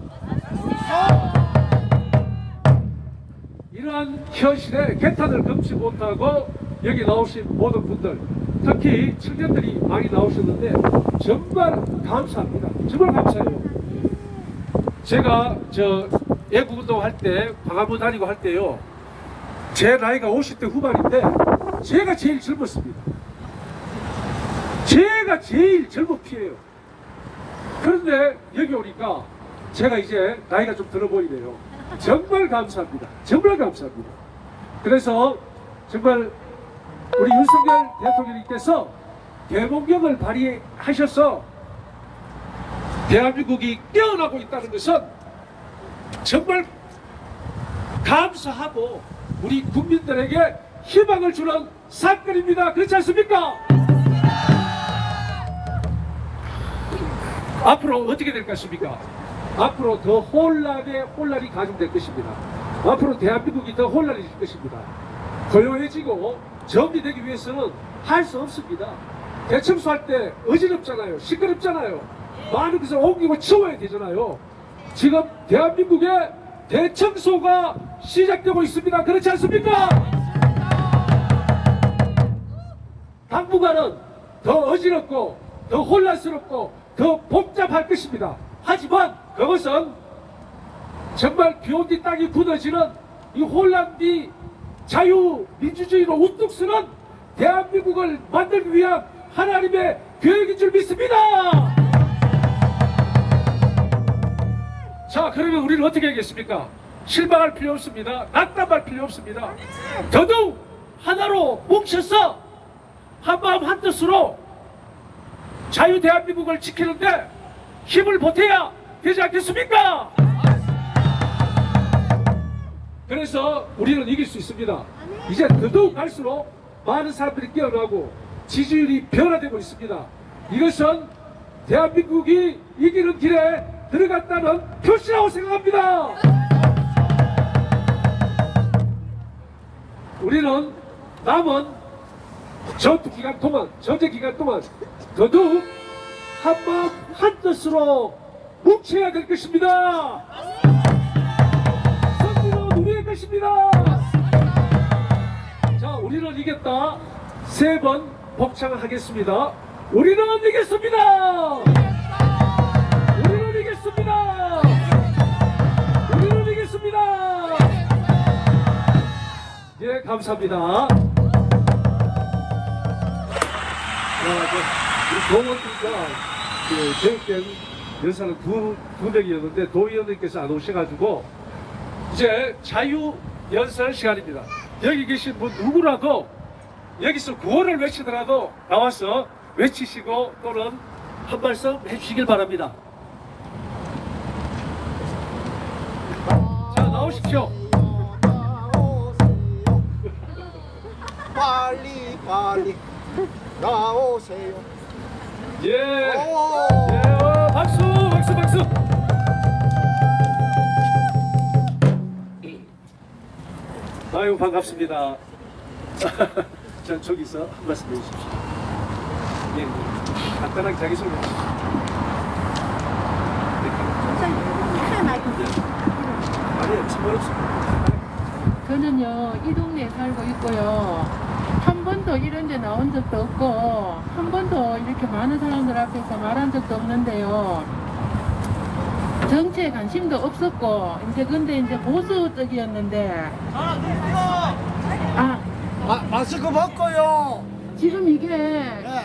Speaker 3: 이러한 현실에 개탄을 금치 못하고 여기 나오신 모든 분들, 특히 청년들이 많이 나오셨는데 정말 감사합니다. 정말 감사해요. 제가 애국운동 할 때, 광화문 다니고 할 때요, 제 나이가 50대 후반인데 제가 제일 젊었습니다. 제가 제일 젊은 피예요. 그런데 여기 오니까 제가 이제 나이가 좀 들어 보이네요. 정말 감사합니다. 정말 감사합니다. 그래서 정말 우리 윤석열 대통령님께서 개몽경을 발휘하셔서 대한민국이 깨어나고 있다는 것은 정말 감사하고 우리 국민들에게 희망을 주는 사건입니다. 그렇지 않습니까? 앞으로 어떻게 될 것입니까? 앞으로 더 혼란이 가중될 것입니다. 앞으로 대한민국이 더 혼란해질 것입니다. 고요해지고 정리되기 위해서는 할 수 없습니다. 대청소할 때 어지럽잖아요. 시끄럽잖아요. 많은 것을 옮기고 치워야 되잖아요. 지금 대한민국에 대청소가 시작되고 있습니다. 그렇지 않습니까? 당분간은 더 어지럽고 더 혼란스럽고 더 복잡할 것입니다. 하지만 그것은 정말 비온 뒤 땅이 굳어지는 이 혼란 뒤 자유민주주의로 우뚝 서는 대한민국을 만들기 위한 하나님의 계획인 줄 믿습니다. 자, 그러면 우리는 어떻게 하겠습니까? 실망할 필요 없습니다. 낙담할 필요 없습니다. 더더욱 하나로 뭉쳐서 한마음 한뜻으로 자유 대한민국을 지키는데 힘을 보태야 되지 않겠습니까? 그래서 우리는 이길 수 있습니다. 이제 더더욱 갈수록 많은 사람들이 깨어나고 지지율이 변화되고 있습니다. 이것은 대한민국이 이기는 길에 들어갔다는 표시라고 생각합니다. 우리는 남은 전투 기간 동안, 전쟁 기간 동안 더더욱 한마음 한뜻으로 뭉쳐야 될 것입니다. 승리는 우리의 것입니다. 자, 우리는 이겼다. 3번 복창하겠습니다. 우리는 이겼습니다. 우리는 이겼습니다. 우리는 이겼습니다. 예, 감사합니다. 우리 동원님과 교육된 연사는 두 명이었는데 도의원님께서 안 오셔가지고 이제 자유 연설 시간입니다. 여기 계신 분 누구라도 여기서 구호를 외치더라도 나와서 외치시고 또는 한 말씀 해주시길 바랍니다. 자, 나오십시오.
Speaker 5: 빨리 빨리 나오세요.
Speaker 3: 예. 예. 박수, 박수, 박수. 아유 반갑습니다. 전 저기서 한 말씀 해주십시오. 예, 간단하게 자기소개 해주십시오. 아니, 침몰없습니다.
Speaker 6: 저는요 이 동네에 살고 있고요 한 번도 이런 데 나온 적도 없고 한 번도 이렇게 많은 사람들 앞에서 말한 적도 없는데요 정치에 관심도 없었고 이제 근데 이제 보수 쪽이었는데
Speaker 5: 마스크 벗고요.
Speaker 6: 지금 이게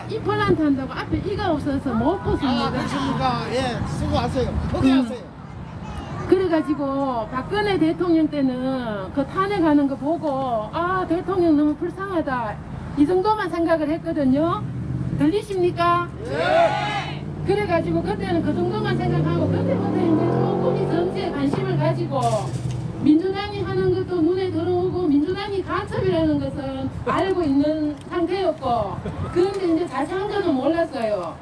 Speaker 6: 임플란트 한다고 앞에 이가 없어서 못 벗습니다.
Speaker 5: 그렇습니까? 예, 쓰고 하세요. 거기 하세요.
Speaker 6: 그래가지고 박근혜 대통령 때는 그 탄핵하는 거 보고 아 대통령 너무 불쌍하다 이 정도만 생각을 했거든요. 들리십니까? 네. 그래가지고 그때는 그 정도만 생각하고 그때부터 이제 조금이 정치에 관심을 가지고 민주당이 하는 것도 눈에 들어오고 민주당이 간첩이라는 것은 알고 있는 상태였고 그런데 이제 자세한 거는 몰랐어요.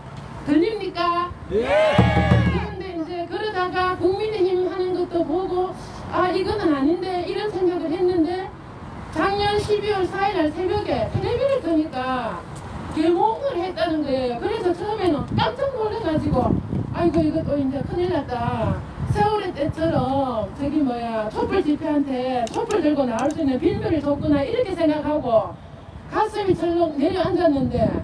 Speaker 6: 들립니까? 그런데 이제 그러다가 국민의힘 하는 것도 보고 아 이거는 아닌데 이런 생각을 했는데 작년 12월 4일 날 새벽에 텔레비를 켜니까 개몽을 했다는 거예요. 그래서 처음에는 깜짝 놀라가지고 아이고 이거 또 이제 큰일 났다. 세월의 때처럼 저기 뭐야 촛불 집회한테 촛불 들고 나올 수 있는 빌미를 줬구나 이렇게 생각하고 가슴이 철렁 내려앉았는데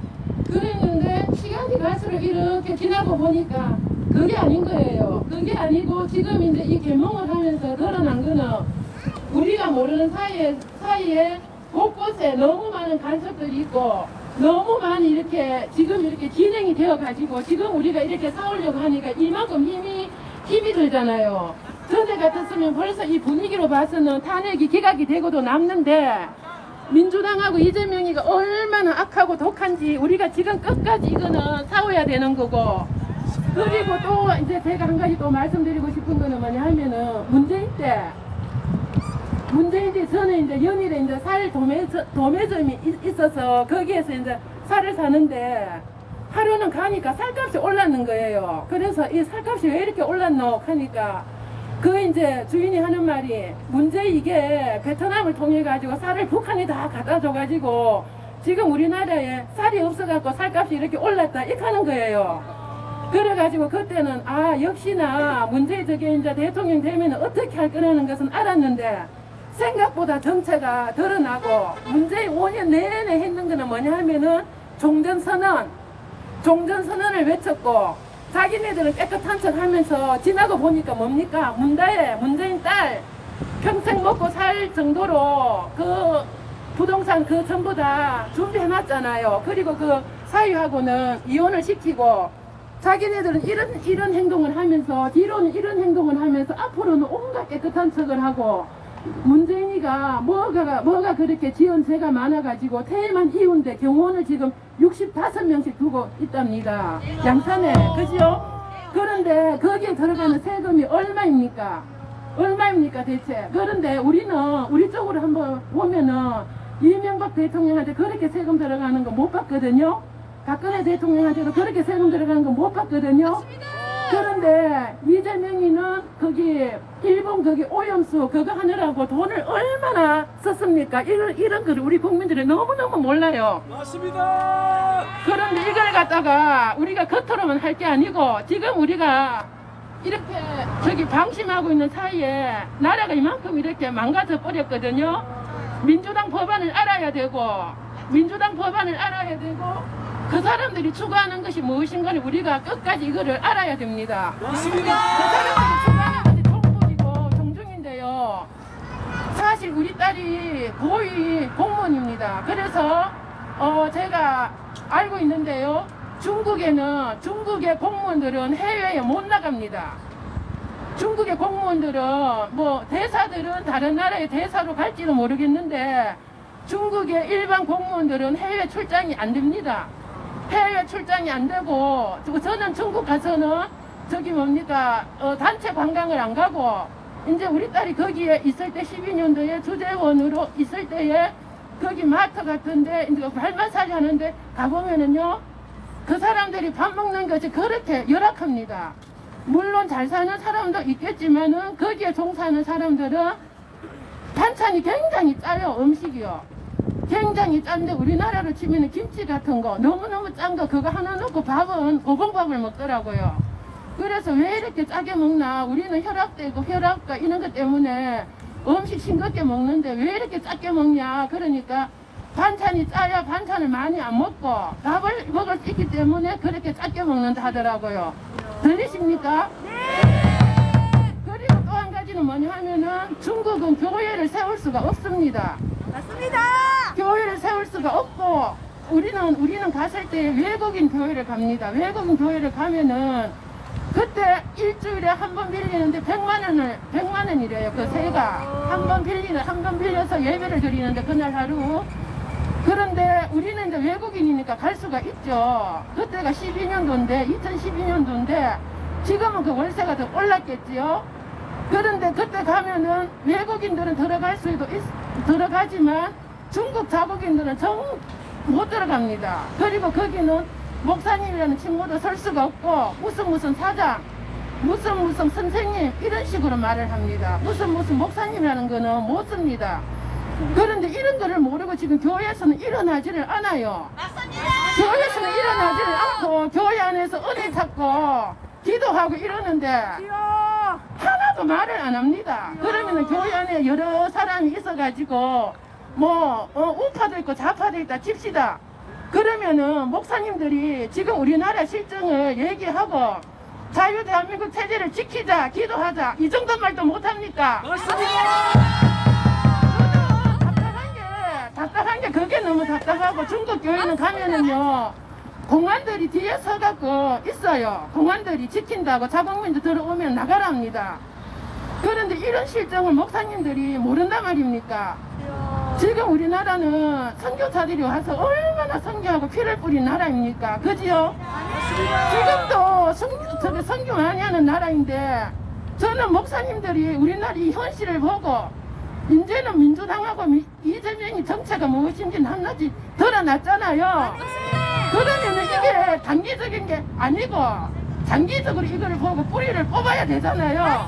Speaker 6: 그랬는데 시간이 갈수록 이렇게 지나고 보니까 그게 아닌 거예요. 그게 아니고 지금 이제 이 개몽을 하면서 드러난 거는 우리가 모르는 사이에 곳곳에 너무 많은 간섭들이 있고 너무 많이 이렇게 지금 이렇게 진행이 되어 가지고 지금 우리가 이렇게 싸우려고 하니까 이만큼 힘이 들잖아요. 전에 같았으면 벌써 이 분위기로 봐서는 탄핵이 기각이 되고도 남는데 민주당하고 이재명이가 얼마나 악하고 독한지 우리가 지금 끝까지 이거는 싸워야 되는 거고 그리고 또 이제 제가 한 가지 또 말씀드리고 싶은 거는 뭐냐 하면은 문재인 때 저는 이제 연일에 이제 살 도매점이 있어서 거기에서 이제 살을 사는데 하루는 가니까 살값이 올랐는 거예요. 그래서 이 살값이 왜 이렇게 올랐노 하니까 그 이제 주인이 하는 말이 문제 이게 베트남을 통해 가지고 쌀을 북한이 다 갖다 줘 가지고 지금 우리나라에 쌀이 없어 갖고 살값이 이렇게 올랐다 이렇게 하는 거예요. 그래 가지고 그때는 아 역시나 문제 저게 이제 대통령 되면 어떻게 할 거라는 것은 알았는데 생각보다 정체가 드러나고 문제의 5년 내내 했는 거는 뭐냐 하면은 종전선언을 외쳤고 자기네들은 깨끗한 척 하면서 지나고 보니까 뭡니까? 문재인 딸 평생 먹고 살 정도로 그 부동산 그 전부 다 준비해놨잖아요. 그리고 그 사위하고는 이혼을 시키고 자기네들은 이런 행동을 하면서 뒤로는 이런 행동을 하면서 앞으로는 온갖 깨끗한 척을 하고 문재인이가 뭐가 그렇게 지은 죄가 많아가지고 퇴임한 이후인데 경호원을 지금 65명씩 두고 있답니다. 양산에 그죠? 그런데 거기에 들어가는 세금이 얼마입니까 대체? 그런데 우리 쪽으로 한번 보면은 이명박 대통령한테 그렇게 세금 들어가는 거 못 봤거든요. 박근혜 대통령한테도 그렇게 세금 들어가는 거 못 봤거든요. 그런데 이재명이는 거기 일본 거기 오염수 그거 하느라고 돈을 얼마나 썼습니까? 이런 거를 우리 국민들이 너무너무 몰라요.
Speaker 3: 맞습니다.
Speaker 6: 그런데 이걸 갖다가 우리가 겉으로만 할 게 아니고 지금 우리가 이렇게 저기 방심하고 있는 사이에 나라가 이만큼 이렇게 망가져 버렸거든요. 민주당 법안을 알아야 되고 그 사람들이 추구하는 것이 무엇인가를 우리가 끝까지 이거를 알아야 됩니다.
Speaker 3: 맞습니다.
Speaker 6: 그 사람들이 추구하는 것이 정복이고 정중인데요. 사실 우리 딸이 고위 공무원입니다. 그래서 제가 알고 있는데요. 중국의 공무원들은 해외에 못 나갑니다. 중국의 공무원들은 뭐 대사들은 다른 나라의 대사로 갈지는 모르겠는데 중국의 일반 공무원들은 해외 출장이 안 됩니다. 해외 출장이 안 되고 저는 중국 가서는 저기 뭡니까 단체 관광을 안 가고 이제 우리 딸이 거기에 있을 때 12년도에 주재원으로 있을 때에 거기 마트 같은데 이제 발 마사지 하는데 가보면은요 그 사람들이 밥 먹는 것이 그렇게 열악합니다. 물론 잘 사는 사람도 있겠지만은 거기에 종사하는 사람들은 반찬이 굉장히 짜요. 음식이요. 굉장히 짠데 우리나라로 치면 김치 같은 거 너무너무 짠 거 그거 하나 넣고 밥은 오봉밥을 먹더라고요. 그래서 왜 이렇게 짜게 먹나? 우리는 혈압되고 혈압과 이런 것 때문에 음식 싱겁게 먹는데 왜 이렇게 짜게 먹냐? 그러니까 반찬이 짜야 반찬을 많이 안 먹고 밥을 먹을 수 있기 때문에 그렇게 짜게 먹는다 하더라고요. 들리십니까? 그리고 또 한 가지는 뭐냐 하면은 중국은 교회를 세울 수가 없습니다.
Speaker 2: 맞습니다.
Speaker 6: 교회를 세울 수가 없고 우리는 갔을 때 외국인 교회를 갑니다. 외국인 교회를 가면은 그때 일주일에 한 번 빌리는데 100만 원이래요. 그 세가 한 번 빌려서 예배를 드리는데 그날 하루. 그런데 우리는 이제 외국인이니까 갈 수가 있죠. 그때가 12년도인데 2012년도인데 지금은 그 월세가 더 올랐겠지요. 그런데 그때 가면은 외국인들은 들어갈 수도 들어가지만 중국 자국인들은 못 들어갑니다. 그리고 거기는 목사님이라는 친구도 설 수가 없고 무슨 사장 무슨 선생님 이런 식으로 말을 합니다. 무슨 목사님이라는 거는 못 씁니다. 그런데 이런 거를 모르고 지금 교회에서는 일어나지를 않아요. 교회에서는 일어나지를 않고 교회 안에서 은혜 찾고 기도하고 이러는데 하나도 말을 안 합니다. 그러면은 교회 안에 여러 사람이 있어가지고 우파도 있고 좌파도 있다 칩시다. 그러면은 목사님들이 지금 우리나라 실정을 얘기하고 자유대한민국 체제를 지키자 기도하자 이 정도 말도 못합니까? 답답한 게 그게 너무 답답하고 중국 교회는 가면은요 공안들이 뒤에 서갖고 있어요. 공안들이 지킨다고 자국민들 들어오면 나가랍니다. 그런데 이런 실정을 목사님들이 모른단 말입니까? 지금 우리나라는 선교사들이 와서 얼마나 선교하고 피를 뿌린 나라입니까? 그지요? 지금도 선교 많이 하는 나라인데 저는 목사님들이 우리나라 이 현실을 보고 이제는 민주당하고 이재명이 정체가 무엇인지 낱낱이 드러났잖아요. 그러면 이게 단기적인 게 아니고 장기적으로 이거를 보고 뿌리를 뽑아야 되잖아요.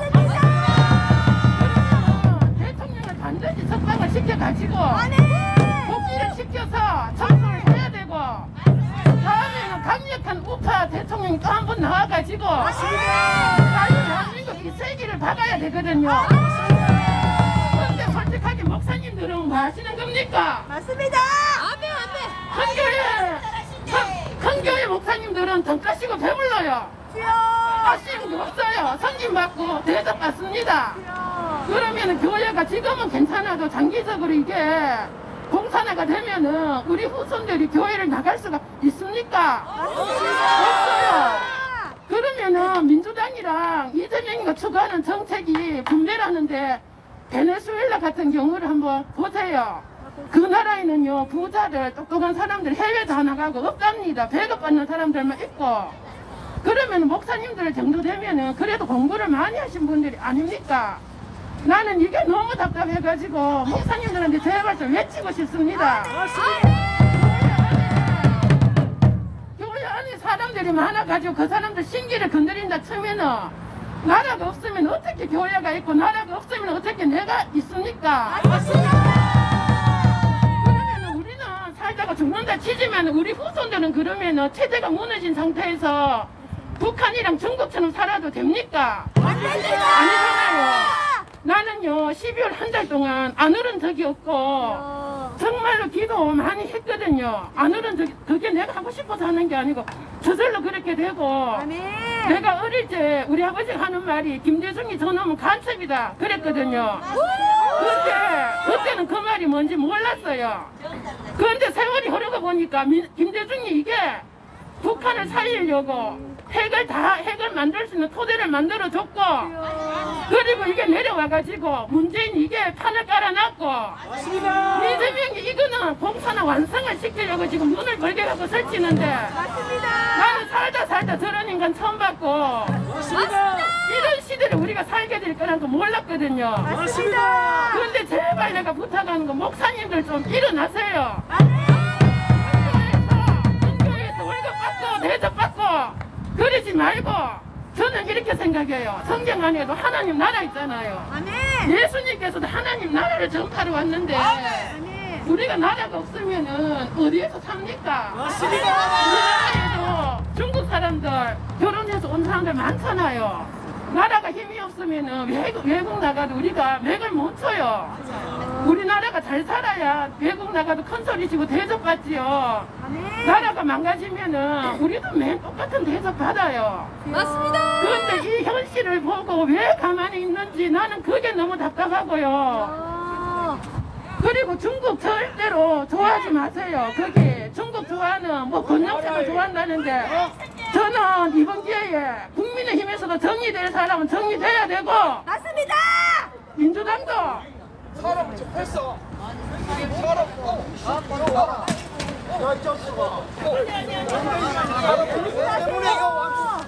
Speaker 6: 대통령을 반드시 석방을 시켜가지고 복귀를 시켜서 청소를 해야 되고 다음에는 강력한 우파 대통령이 또 한 번 나와가지고 대한민국 이 세기를 박아야 되거든요. 그런데 솔직하게 목사님들은 뭐 하시는 겁니까?
Speaker 2: 맞습니다.
Speaker 6: 큰 교회 목사님들은 돈 까시고 배불러요. 아쉬운 게 없어요. 성김 받고 대접 받습니다. 그러면 교회가 지금은 괜찮아도 장기적으로 이게 공산화가 되면은 우리 후손들이 교회를 나갈 수가 있습니까? 없어요. 그러면은 민주당이랑 이재명이가 추구하는 정책이 분배라는데 베네수엘라 같은 경우를 한번 보세요. 그 나라에는요 부자들 똑똑한 사람들 해외 다 나가고 없답니다. 배급받는 사람들만 있고. 그러면 목사님들 정도 되면은 그래도 공부를 많이 하신 분들이 아닙니까? 나는 이게 너무 답답해가지고 목사님들한테 제발 좀 외치고 싶습니다. 교회 안에 사람들이 많아가지고 그 사람들 신기를 건드린다 치면은 나라가 없으면 어떻게 교회가 있고 나라가 없으면 어떻게 내가 있습니까? 그러면 우리는 살다가 죽는다 치지만 우리 후손들은 그러면 체제가 무너진 상태에서 북한이랑 중국처럼 살아도 됩니까? 아니잖아요. 나는요 12월 한 달 동안 안 울은 적이 없고 정말로 기도 많이 했거든요. 안 울은 적이 그게 내가 하고 싶어서 하는 게 아니고 저절로 그렇게 되고 내가 어릴 때 우리 아버지가 하는 말이 김대중이 저놈은 간첩이다 그랬거든요. 근데 그때는 그 말이 뭔지 몰랐어요. 그런데 세월이 흐르고 보니까 김대중이 이게 북한을 살리려고 핵을 만들 수 있는 토대를 만들어줬고 그리고 이게 내려와가지고 문재인이 이게 판을 깔아놨고 이재명이 이거는 공산화 완성을 시키려고 지금 눈을 벌게 하고 설치는데 나는 살다 저런 인간 처음 봤고 이런 시대를 우리가 살게 될 거란 거 몰랐거든요. 그런데 제발 내가 부탁하는 거 목사님들 좀 일어나세요. 학교에서 월급 받고 대접 받고 그러지 말고 저는 이렇게 생각해요. 성경 안에도 하나님 나라 있잖아요.
Speaker 2: 아멘.
Speaker 6: 예수님께서도 하나님 나라를 전파로 왔는데
Speaker 2: 아멘.
Speaker 6: 우리가 나라가 없으면은 어디에서 삽니까?
Speaker 5: 맞습니다.
Speaker 6: 우리나라에도 중국 사람들 결혼해서 온 사람들 많잖아요. 나라가 힘이 없으면은 외국 나가도 우리가 맥을 못 쳐요. 우리나라가 잘 살아야 외국 나가도 큰 소리 치고 대접받지요.
Speaker 2: 아멘.
Speaker 6: 나라가 망가지면은 우리도 맨 똑같은 대접 받아요.
Speaker 2: 맞습니다.
Speaker 6: 그런데 이 현실을 보고 왜 가만히 있는지 나는 그게 너무 답답하고요.
Speaker 2: 어.
Speaker 6: 그리고 중국 절대로 좋아하지 마세요. 거기 중국 좋아하는 뭐 권영세도 좋아한다는데 저는 이번 기회에 국민의힘에서도 정의될 사람은 정의돼야 되고
Speaker 2: 맞습니다.
Speaker 6: 민주당도
Speaker 5: 사람 좀 했어. 사람 야, 이쪽 수가. 때문에 이거 왔어.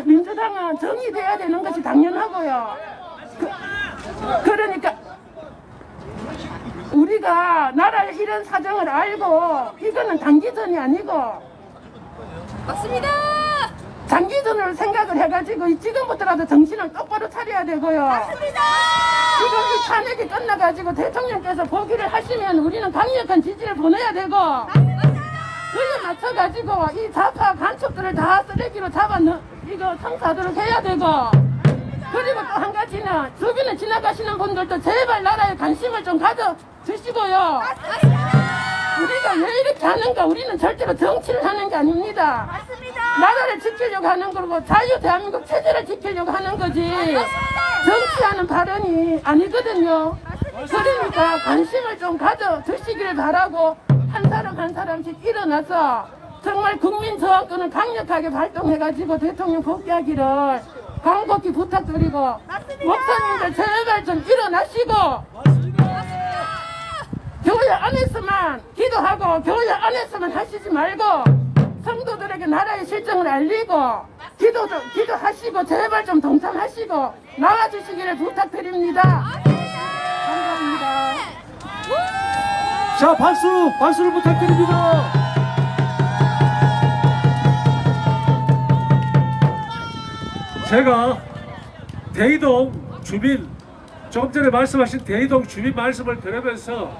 Speaker 6: 민주당은 정의돼야 되는 것이 당연하고요. 그러니까 우리가 나라의 이런 사정을 알고 이거는 단기전이 아니고
Speaker 2: 맞습니다.
Speaker 6: 장기전을 생각을 해가지고 지금부터라도 정신을 똑바로 차려야 되고요.
Speaker 2: 맞습니다.
Speaker 6: 지금 이 탄핵이 끝나가지고 대통령께서 보기를 하시면 우리는 강력한 지지를 보내야 되고 그에 맞춰가지고 이 좌파 간첩들을 다 쓰레기로 이거 청사하도록 해야 되고 그리고 또 한 가지는 주변에 지나가시는 분들도 제발 나라에 관심을 좀 가져 주시고요. 우리가 왜 이렇게 하는가? 우리는 절대로 정치를 하는 게 아닙니다.
Speaker 2: 맞습니다.
Speaker 6: 나라를 지키려고 하는 거고 자유 대한민국 체제를 지키려고 하는 거지 정치하는 발언이 아니거든요. 그러니까 관심을 좀 가져 주시기를 바라고 한 사람 한 사람씩 일어나서 정말 국민 저항권을 강력하게 발동해가지고 대통령 복귀하기를 강복히 부탁드리고 목사님들 제발 좀 일어나시고 교회 안에서만 기도하고 교회 안에서만 하시지 말고 성도들에게 나라의 실정을 알리고 기도하시고 제발 좀 동참하시고 나와주시기를 부탁드립니다. 감사합니다.
Speaker 3: 자, 박수를 부탁드립니다. 제가 대이동 주민, 조금 전에 말씀하신 대이동 주민 말씀을 들으면서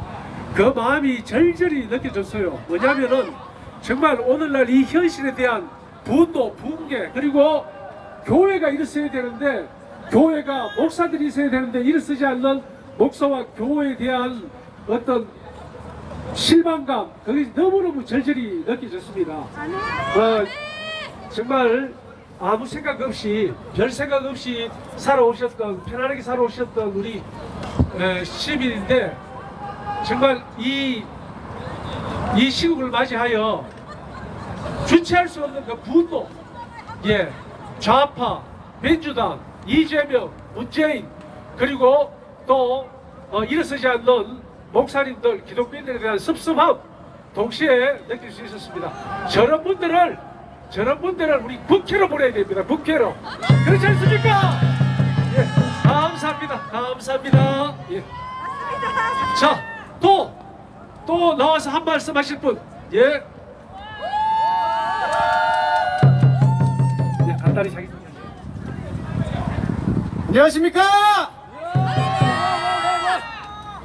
Speaker 3: 그 마음이 절절히 느껴졌어요. 뭐냐면은 정말 오늘날 이 현실에 대한 분노, 붕괴, 그리고 교회가 일어서야 되는데 교회가 목사들이 있어야 되는데 일어서지 않는 목사와 교회에 대한 어떤 실망감, 그게 너무너무 절절히 느껴졌습니다. 정말 아무 생각 없이, 별 생각 없이 살아오셨던, 편안하게 살아오셨던 우리 시민인데 정말 이 시국을 맞이하여 주체할 수 없는 그 분노, 좌파, 민주당, 이재명, 문재인, 그리고 또 일어서지 않는 목사님들, 기독교인들에 대한 섭섭함 동시에 느낄 수 있었습니다. 저런 분들을 우리 국회로 보내야 됩니다. 국회로. 그렇지 않습니까? 감사합니다. 자, 또 나와서 한 말씀 하실 분. 간단히 자기 소개.
Speaker 5: 안녕하십니까?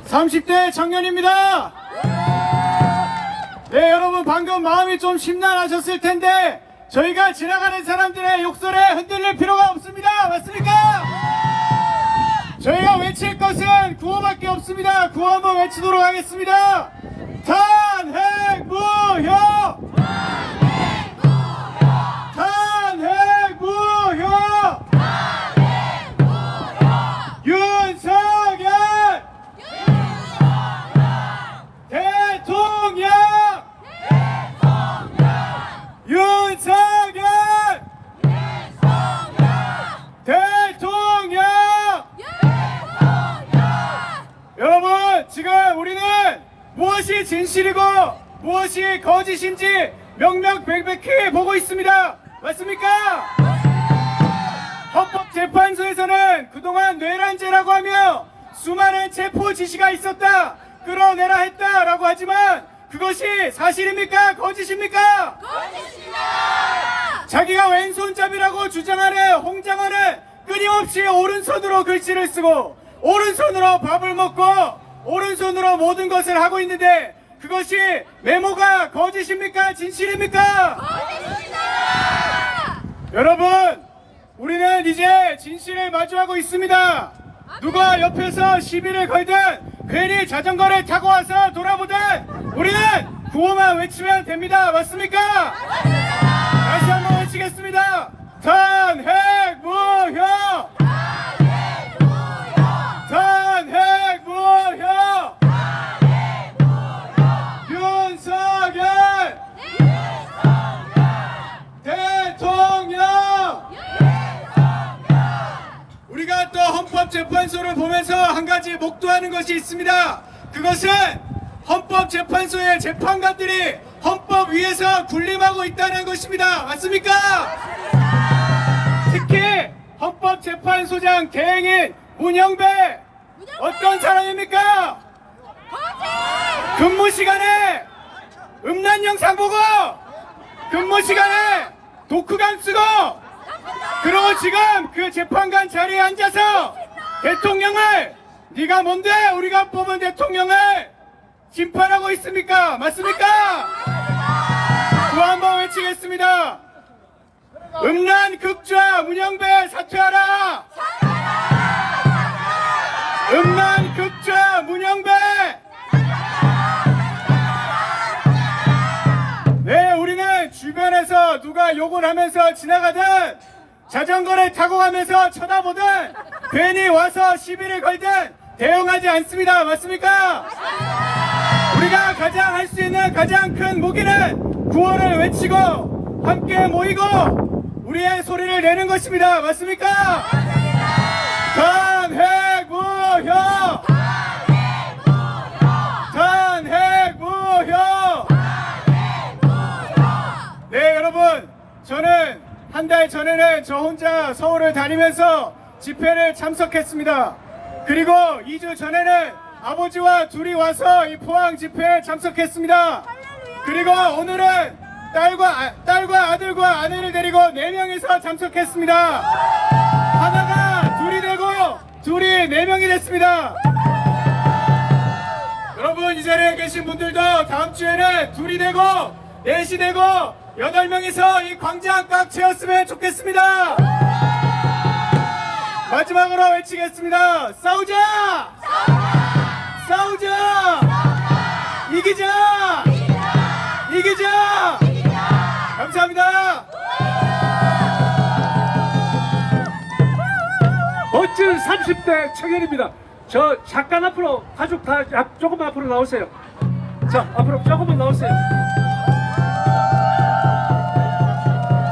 Speaker 5: 30대 청년입니다. 네, 여러분 방금 마음이 좀 심란하셨을 텐데 저희가 지나가는 사람들의 욕설에 흔들릴 필요가 없습니다. 맞습니까? 저희가 외칠 것은 구호밖에 없습니다. 구호 한번 외치도록 하겠습니다. 탄핵 무효! 탄핵 무효! 윤석열! 대통령! 윤석열! 대통령! 여러분, 지금 우리는 무엇이 진실이고 무엇이 거짓인지 명명백백히 보고 있습니다. 맞습니까? 헌법재판소에서는 그동안 뇌란죄라고 하며 수많은 체포 지시가 있었다. 끌어내라 했다라고 하지만 그것이 사실입니까? 거짓입니까?
Speaker 2: 거짓입니다.
Speaker 5: 자기가 왼손잡이라고 주장하는 홍장원은 끊임없이 오른손으로 글씨를 쓰고 오른손으로 밥을 먹고 오른손으로 모든 것을 하고 있는데 그것이 메모가 거짓입니까? 진실입니까?
Speaker 2: 거짓입니다.
Speaker 5: 여러분, 우리는 이제 진실을 마주하고 있습니다. 누가 옆에서 시비를 걸든 괜히 자전거를 타고 와서 돌아보든 우리는 구호만 외치면 됩니다. 맞습니까? 다시 한번 외치겠습니다. 탄핵무효! 탄핵무효! 윤석열! 대통령! 우리가 또 헌법재판소를 보면서 한 가지 목도하는 것이 있습니다. 그것은 헌법재판소의 재판관들이 헌법 위에서 군림하고 있다는 것입니다. 맞습니까? 특히 헌법재판소장 대행인 문영배 어떤 사람입니까? 근무 시간에 음란 영상 보고 근무 시간에 독후감 쓰고 그리고 지금 그 재판관 자리에 앉아서 대통령을 네가 뭔데 우리가 뽑은 대통령을 심판하고 있습니까? 맞습니까? 또 한번 외치겠습니다. 음란 극좌 문영배 사퇴하라! 음란 극좌 문영배! 네, 우리는 주변에서 누가 욕을 하면서 지나가든 자전거를 타고 가면서 쳐다보든 괜히 와서 시비를 걸든 대응하지 않습니다. 맞습니까? 우리가 가장 할 수 있는 가장 큰 무기는 구호를 외치고 함께 모이고 우리의 소리를 내는 것입니다. 맞습니까? 탄핵무효! 탄핵무효! 네, 여러분, 저는 한 달 전에는 저 혼자 서울을 다니면서 집회를 참석했습니다. 그리고 2주 전에는 아버지와 둘이 와서 이 포항 집회에 참석했습니다. 그리고 오늘은 딸과 아들과 아내를 데리고 4명이서 참석했습니다. 하나가 둘이 되고 둘이 4명이 됐습니다. 여러분, 이 자리에 계신 분들도 다음 주에는 둘이 되고 넷이 되고 8명이서 이 광장 꽉 채웠으면 좋겠습니다. 마지막으로 외치겠습니다. 싸우자! 싸우자! 이기자! 이기자! 감사합니다.
Speaker 3: 멋진 30대 청년입니다. 저 잠깐 앞으로 가족 다 조금 앞으로 나오세요. 자, 앞으로 조금만 나오세요.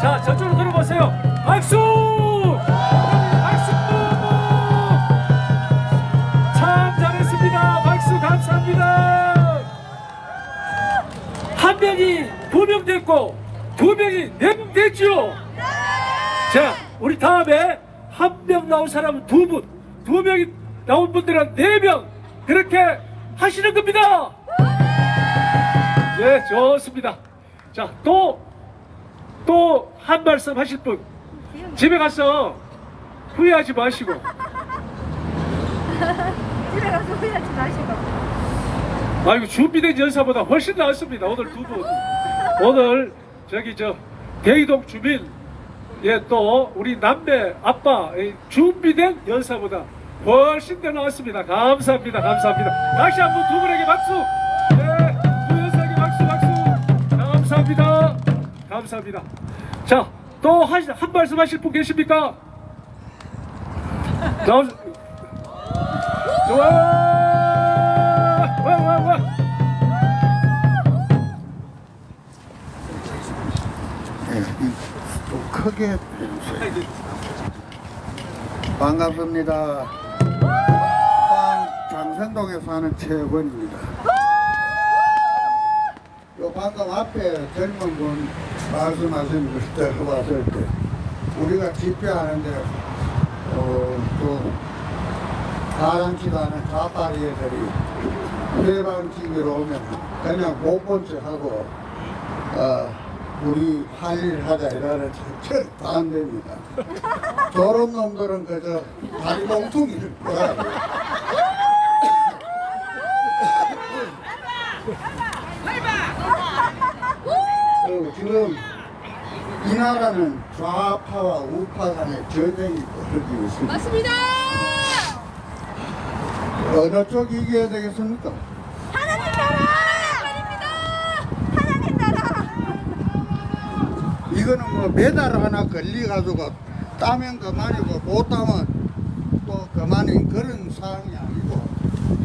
Speaker 3: 자, 저쪽으로 들어보세요. 박수! 박수! 참 잘했습니다. 박수 감사합니다. 한 명이 2명 됐고 2명이 4명 됐죠. 자, 우리 다음에 한 명 나온 사람은 2분, 2명이 나온 분들은 4명 그렇게 하시는 겁니다. 네, 좋습니다. 자, 또 한 말씀 하실 분 집에 가서 후회하지 마시고
Speaker 2: 집에 가서 후회하지 마시고.
Speaker 3: 아이고, 준비된 연사보다 훨씬 낫습니다. 오늘 2분 오늘 저기 저 대이동 주민 또 우리 남매 아빠 준비된 연사보다 훨씬 더 나았습니다. 감사합니다. 감사합니다. 다시 한번 2분에게 박수. 네, 두 연사에게 박수. 감사합니다. 감사합니다. 자, 또 한 말씀 하실 분 계십니까? 좋아. 와.
Speaker 7: 또 크게 해주세요. 반갑습니다. 포항 장생동에 사는 최원입니다. 요 방금 앞에 젊은 분 말씀하신 때 봤을 때 우리가 집회하는데 또 가랑치도 않은 가파리 애들이 해방지기로 오면 그냥 못 본 척 하고 우리 할 일 하자 이러는 절대 안 됩니다. 저런 놈들은 그저 다리 몽둥이를 꺼야 돼요. 지금 이 나라는 좌파와 우파 간의 전쟁이 벌어지고 있습니다.
Speaker 2: 맞습니다.
Speaker 7: 어느 쪽이 이겨야 되겠습니까?
Speaker 2: 하나님 나라. 하나님 나라.
Speaker 7: 이거는 뭐 메달 하나 걸려가지고 따면 그만이고 못 따면 또 그만인 그런 상황이 아니고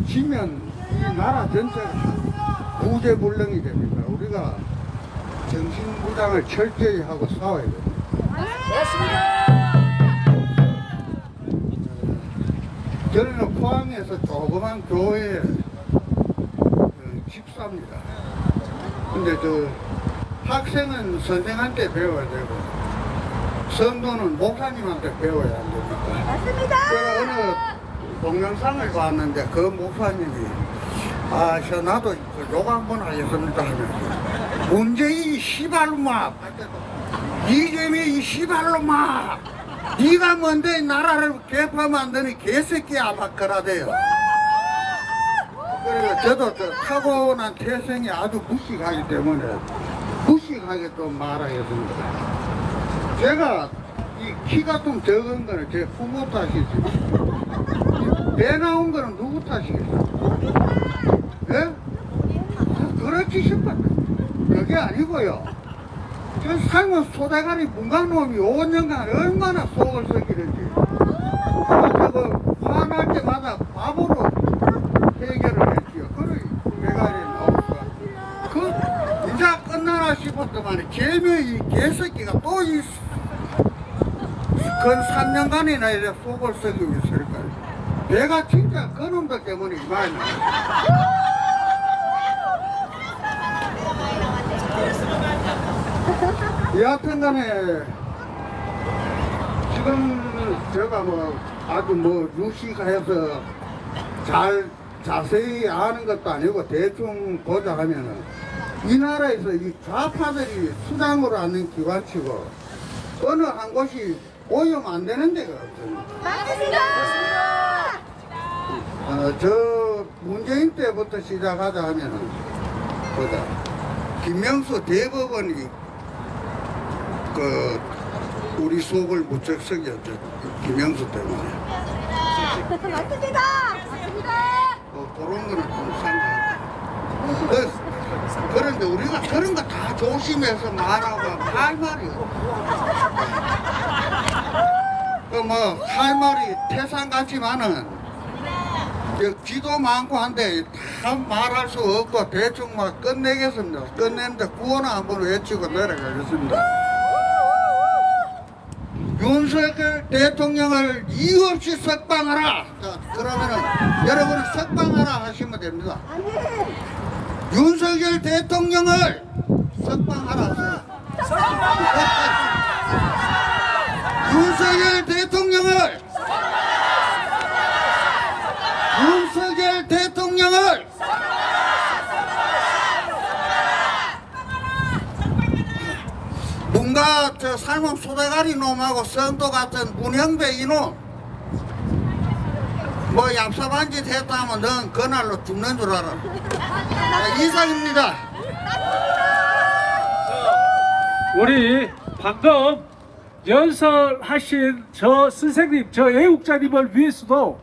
Speaker 7: 지면 이 나라 전체가 구제불능이 됩니다. 우리가 정신무장을 철저히 하고 싸워야 됩니다. 저는 포항에서 조그만 교회에 집사입니다. 근데 학생은 선생한테 배워야 되고 성도는 목사님한테 배워야 안 됩니까?
Speaker 2: 맞습니다.
Speaker 7: 제가 어느 동영상을 봤는데 그 목사님이 나도 욕 한번 하겠습니다 하면서 문재인 시발로마 이재명이 시발로마 네가 뭔데 나라를 개파 만드니 개새끼야 막 그러대요. 그래서 저도 타고난 태생이 아주 무식하기 때문에 무식하게 좀 말하겠습니다. 제가 이 키가 좀 적은 거는 제 부모 탓이지 배 나온 거는 누구 탓이겠어요? 예? 그렇지 싶었네. 그게 아니고요. 저 삶은 소대가리 문간놈이 5년간 얼마나 속을 썩이는지 저거 화날 때마다 밥으로 해결을 했지요. 그래 대가리 나오니까 그 이제 끝나나 싶었더만 개명이 개새끼가 또 이 근 3년간이나 이제 속을 썩이고 있으니까 내가 진짜 그놈들 때문에 이 말이 여하튼 간에 지금 제가 아주 유식해서 잘 자세히 아는 것도 아니고 대충 보자 하면은 이 나라에서 이 좌파들이 수장으로 하는 기관치고 어느 한 곳이 오염 안 되는 데가 없습니다.
Speaker 2: 맞습니다.
Speaker 7: 저 문재인 때부터 시작하자 하면은 보자 김명수 대법원이 우리 속을 무척 썩였죠. 김명수 때문에.
Speaker 2: 맞습니다.
Speaker 7: 그런 거는 좀 상관없다. 그런데 우리가 그런 거 다 조심해서 말하고 할 말이 할 말이 태산 같지만은 기도 많고 한데 다 말할 수 없고 대충 막 끝내겠습니다. 끝내는데 구호나 한번 외치고 내려가겠습니다. 윤석열 대통령을 이유 없이 석방하라. 자, 그러면은 여러분은 석방하라 하시면 됩니다. 윤석열 대통령을 석방하라. 윤석열 대통령을 뭔가 저 삶은 소대가리 놈하고 성도 같은 문형배 이놈 얍삽한 짓 했다 하면 넌 그날로 죽는 줄 알아. 이상입니다.
Speaker 3: 우리 방금 연설하신 저 선생님, 저 애국자님을 위해서도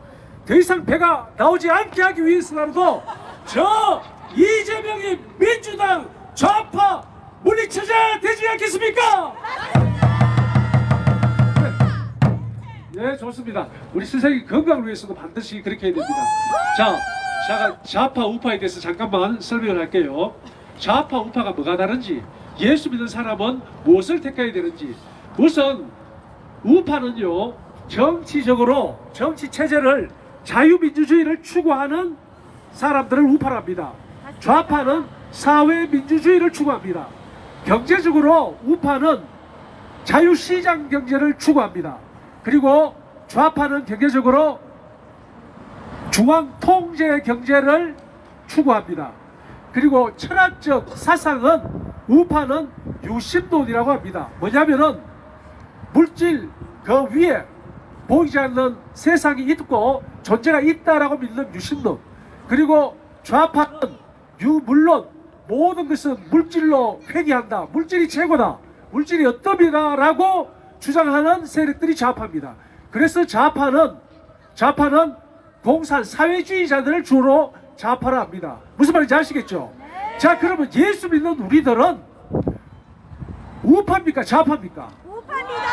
Speaker 3: 더 이상 배가 나오지 않게 하기 위해서라도 저 이재명이 민주당 좌파 물리쳐야 되지 않겠습니까? 네, 좋습니다. 우리 선생님 건강을 위해서도 반드시 그렇게 해야 됩니다. 자, 제가 좌파 우파에 대해서 잠깐만 설명을 할게요. 좌파 우파가 뭐가 다른지, 예수 믿는 사람은 무엇을 택해야 되는지. 우선 우파는요, 정치적으로 정치 체제를 자유민주주의를 추구하는 사람들을 우파랍니다. 좌파는 사회민주주의를 추구합니다. 경제적으로 우파는 자유시장 경제를 추구합니다. 그리고 좌파는 경제적으로 중앙통제 경제를 추구합니다. 그리고 철학적 사상은 우파는 유심론이라고 합니다. 뭐냐면은 물질 그 위에 보이지 않는 세상이 있고 존재가 있다라고 믿는 유심론. 그리고 좌파는 물론 모든 것은 물질로 회귀한다. 물질이 최고다. 물질이 어떻이다라고 주장하는 세력들이 좌파입니다. 그래서 좌파는 공산 사회주의자들을 주로 좌파라 합니다. 무슨 말인지 아시겠죠? 자, 그러면 예수 믿는 우리들은 우파입니까? 좌파입니까?
Speaker 2: 우파입니다.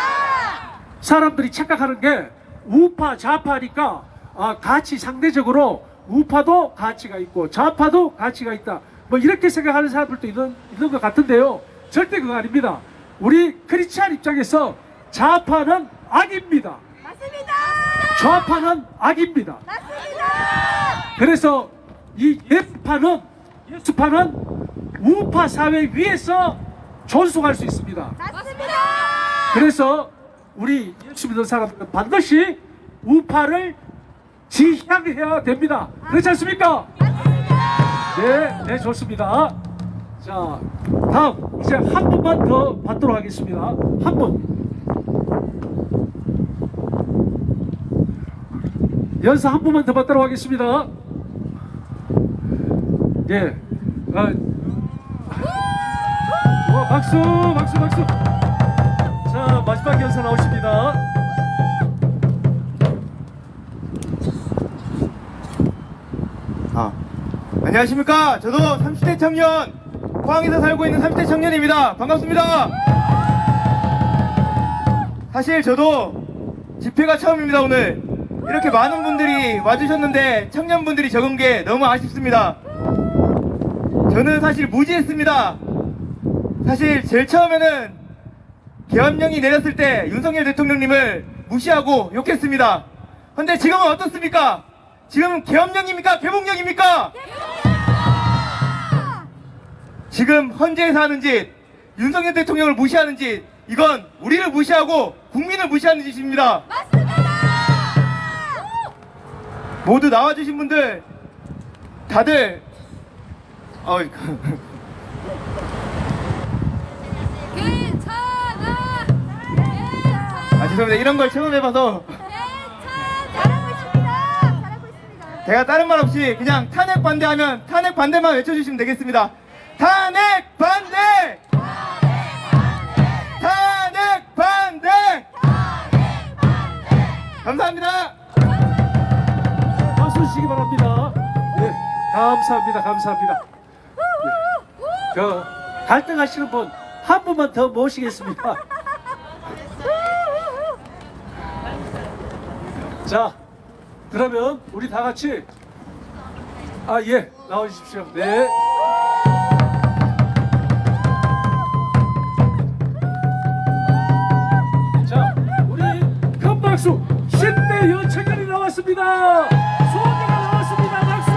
Speaker 3: 사람들이 착각하는 게 우파, 좌파니까 가치 상대적으로 우파도 가치가 있고 좌파도 가치가 있다. 뭐 이렇게 생각하는 사람들도 있는 것 같은데요. 절대 그거 아닙니다. 우리 크리스찬 입장에서 좌파는 악입니다.
Speaker 2: 맞습니다.
Speaker 3: 좌파는 악입니다.
Speaker 2: 맞습니다.
Speaker 3: 그래서 이 예수파는 우파 사회 위에서 존속할 수 있습니다.
Speaker 2: 맞습니다.
Speaker 3: 그래서 우리 예수 믿는 사람들은 반드시 우파를 지향해야 됩니다. 그렇지 않습니까? 네, 좋습니다. 자, 다음 이제 한 분만 더 받도록 하겠습니다. 한 분. 연사 한 분만 더 받도록 하겠습니다. 예. 박수. 자, 마지막 연사 나오십니다.
Speaker 5: 안녕하십니까. 저도 30대 청년, 포항에서 살고 있는 30대 청년입니다. 반갑습니다. 사실 저도 집회가 처음입니다. 오늘 이렇게 많은 분들이 와주셨는데 청년분들이 적은 게 너무 아쉽습니다. 저는 사실 무지했습니다. 사실 제일 처음에는 계엄령이 내렸을 때 윤석열 대통령님을 무시하고 욕했습니다. 근데 지금은 어떻습니까? 지금 계엄령입니까? 개봉령입니까? 지금 헌재에서 하는 짓, 윤석열 대통령을 무시하는 짓, 이건 우리를 무시하고 국민을 무시하는 짓입니다.
Speaker 2: 맞습니다.
Speaker 5: 모두 나와주신 분들 다들
Speaker 2: 괜찮아.
Speaker 5: 죄송합니다. 이런 걸 처음 해봐서
Speaker 2: 잘하고 있습니다. 잘하고 있습니다.
Speaker 5: 제가 다른 말 없이 그냥 탄핵 반대하면 탄핵 반대만 외쳐주시면 되겠습니다. 탄핵 반대! 탄핵 반대! 감사합니다.
Speaker 3: 박수 주시기 바랍니다. 네, 감사합니다. 네. 그 갈등하시는 분 한 분만 더 모시겠습니다. 자, 그러면 우리 다 같이 나와주십시오. 네. 자, 우리 큰 박수 10대 여청년이 나왔습니다. 소녀가 나왔습니다. 박수.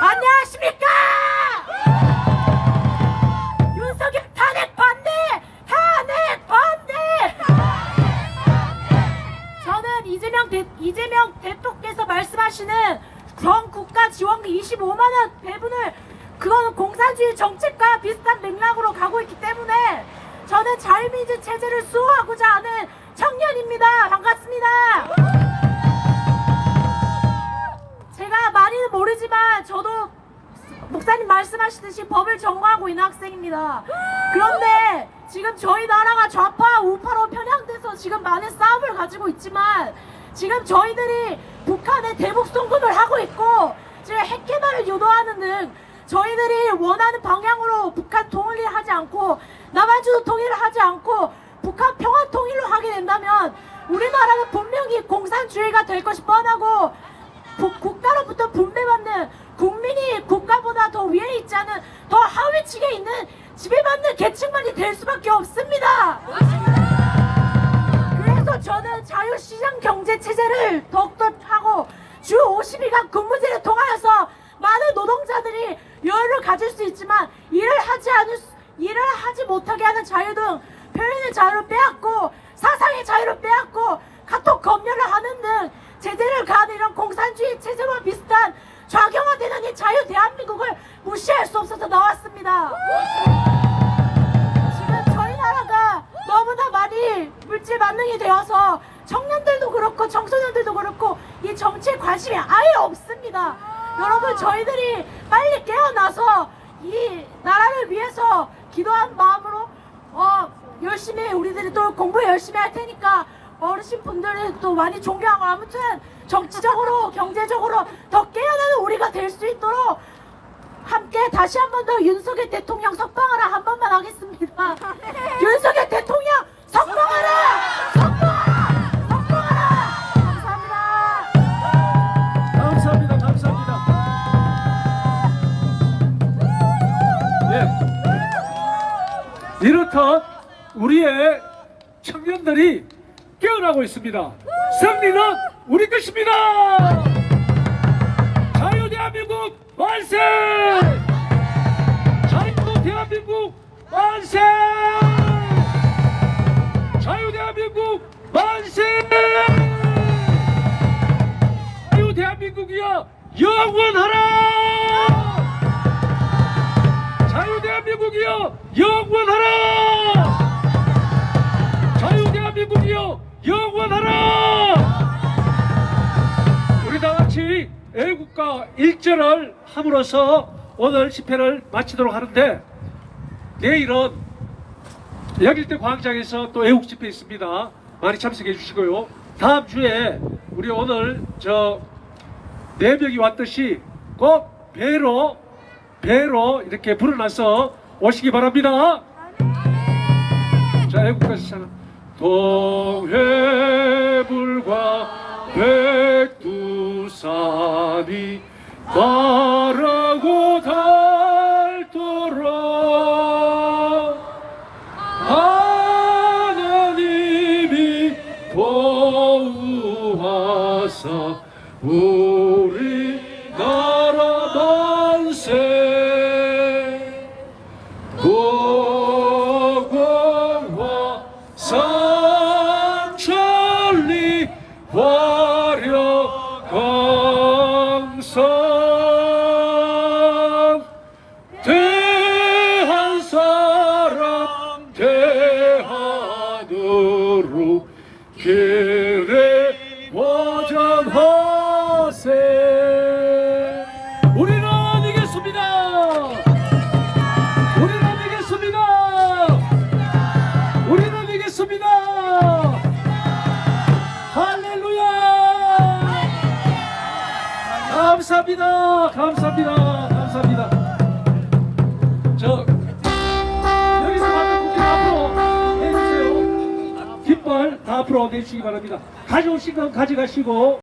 Speaker 2: 안녕하십니까? 윤석열 탄핵 반대! 탄핵 반대! 저는 이재명 대통령께서 말씀하시는 전 국가 지원금 25만 원 배분을 그거는 공산주의 정책과 비슷한 맥락으로 가고 있기 때문에 저는 자유민주 체제를 수호하고자 하는 청년입니다. 반갑습니다. 제가 많이는 모르지만 저도 목사님 말씀하시듯이 법을 전공하고 있는 학생입니다. 그런데 지금 저희 나라가 좌파 우파로 편향돼서 지금 많은 싸움을 가지고 있지만 지금 저희들이 북한에 대북 송금을 하고 있고 지금 핵 개발을 유도하는 등 저희들이 원하는 방향으로 북한 통일을 하지 않고 남한주도 통일을 하지 않고 북한 평화 통일로 하게 된다면 우리나라는 분명히 공산주의가 될 것이 뻔하고 국가로부터 분배받는 국민이 국가보다 더 위에 있지 않은 더 하위층에 있는 지배받는 계층만이 될 수밖에 없습니다. 그래서 저는 자유시장 경제 체제를 더욱더 하고 주 50일간 근무제를 통하여서 많은 노동자들이 여유를 가질 수 있지만 일을 하지 못하게 하는 자유 등 표현의 자유를 빼앗고 사상의 자유를 빼앗고 카톡 검열을 하는 등 제재를 가하는 이런 공산주의 체제와 비슷한 좌경화되는 이 자유 대한민국을 무시할 수 없어서 나왔습니다. 지금 저희 나라가 너무나 많이 물질 만능이 되어서 청년들도 그렇고 청소년들도 그렇고 이 정치에 관심이 아예 없습니다. 여러분, 저희들이 빨리 깨어나서 이 나라를 위해서 기도한 마음으로 열심히 우리들이 또 공부 열심히 할 테니까 어르신 분들이 또 많이 존경하고 아무튼 정치적으로 경제적으로 더 깨어나는 우리가 될 수 있도록 함께 다시 한 번 더 윤석열 대통령 석방하라 한 번만 하겠습니다. 윤석열 대통령 석방하라! 석방하라! 석방하라! 감사합니다.
Speaker 3: 감사합니다. 예. 이렇듯 우리의 청년들이 깨어나고 있습니다. 승리는 우리 것입니다. 자유 대한민국 만세! 자유 대한민국 만세! 자유 대한민국 만세! 자유 대한민국이여 영원하라! 자유 대한민국이여 영원하라! 자유 대한민국이여 영원하라! 우리 다 같이 애국가 1절을 함으로써 오늘 집회를 마치도록 하는데, 내일은 여길대 광장에서 또 애국 집회 있습니다. 많이 참석해 주시고요. 다음 주에 우리 오늘 4명이 왔듯이 꼭 배로 이렇게 불어나서 오시기 바랍니다. 자, 애국가 시작. 동해불과 백두산이 말하고 닳도록 하나님이 보호하사 우리나라 만세. 고공화 삼천리 화려 강산 대한 사람 대하도록 길에 와전하세. 우리는 이겼습니다. 우리는 이겼습니다. 우리는 이겼습니다. 할렐루야. 감사합니다. 감사합니다. 여기서 받은 국회 앞으로 해주세요. 깃발 다 앞으로 내주시기 바랍니다. 가져오신 건 가져가시고.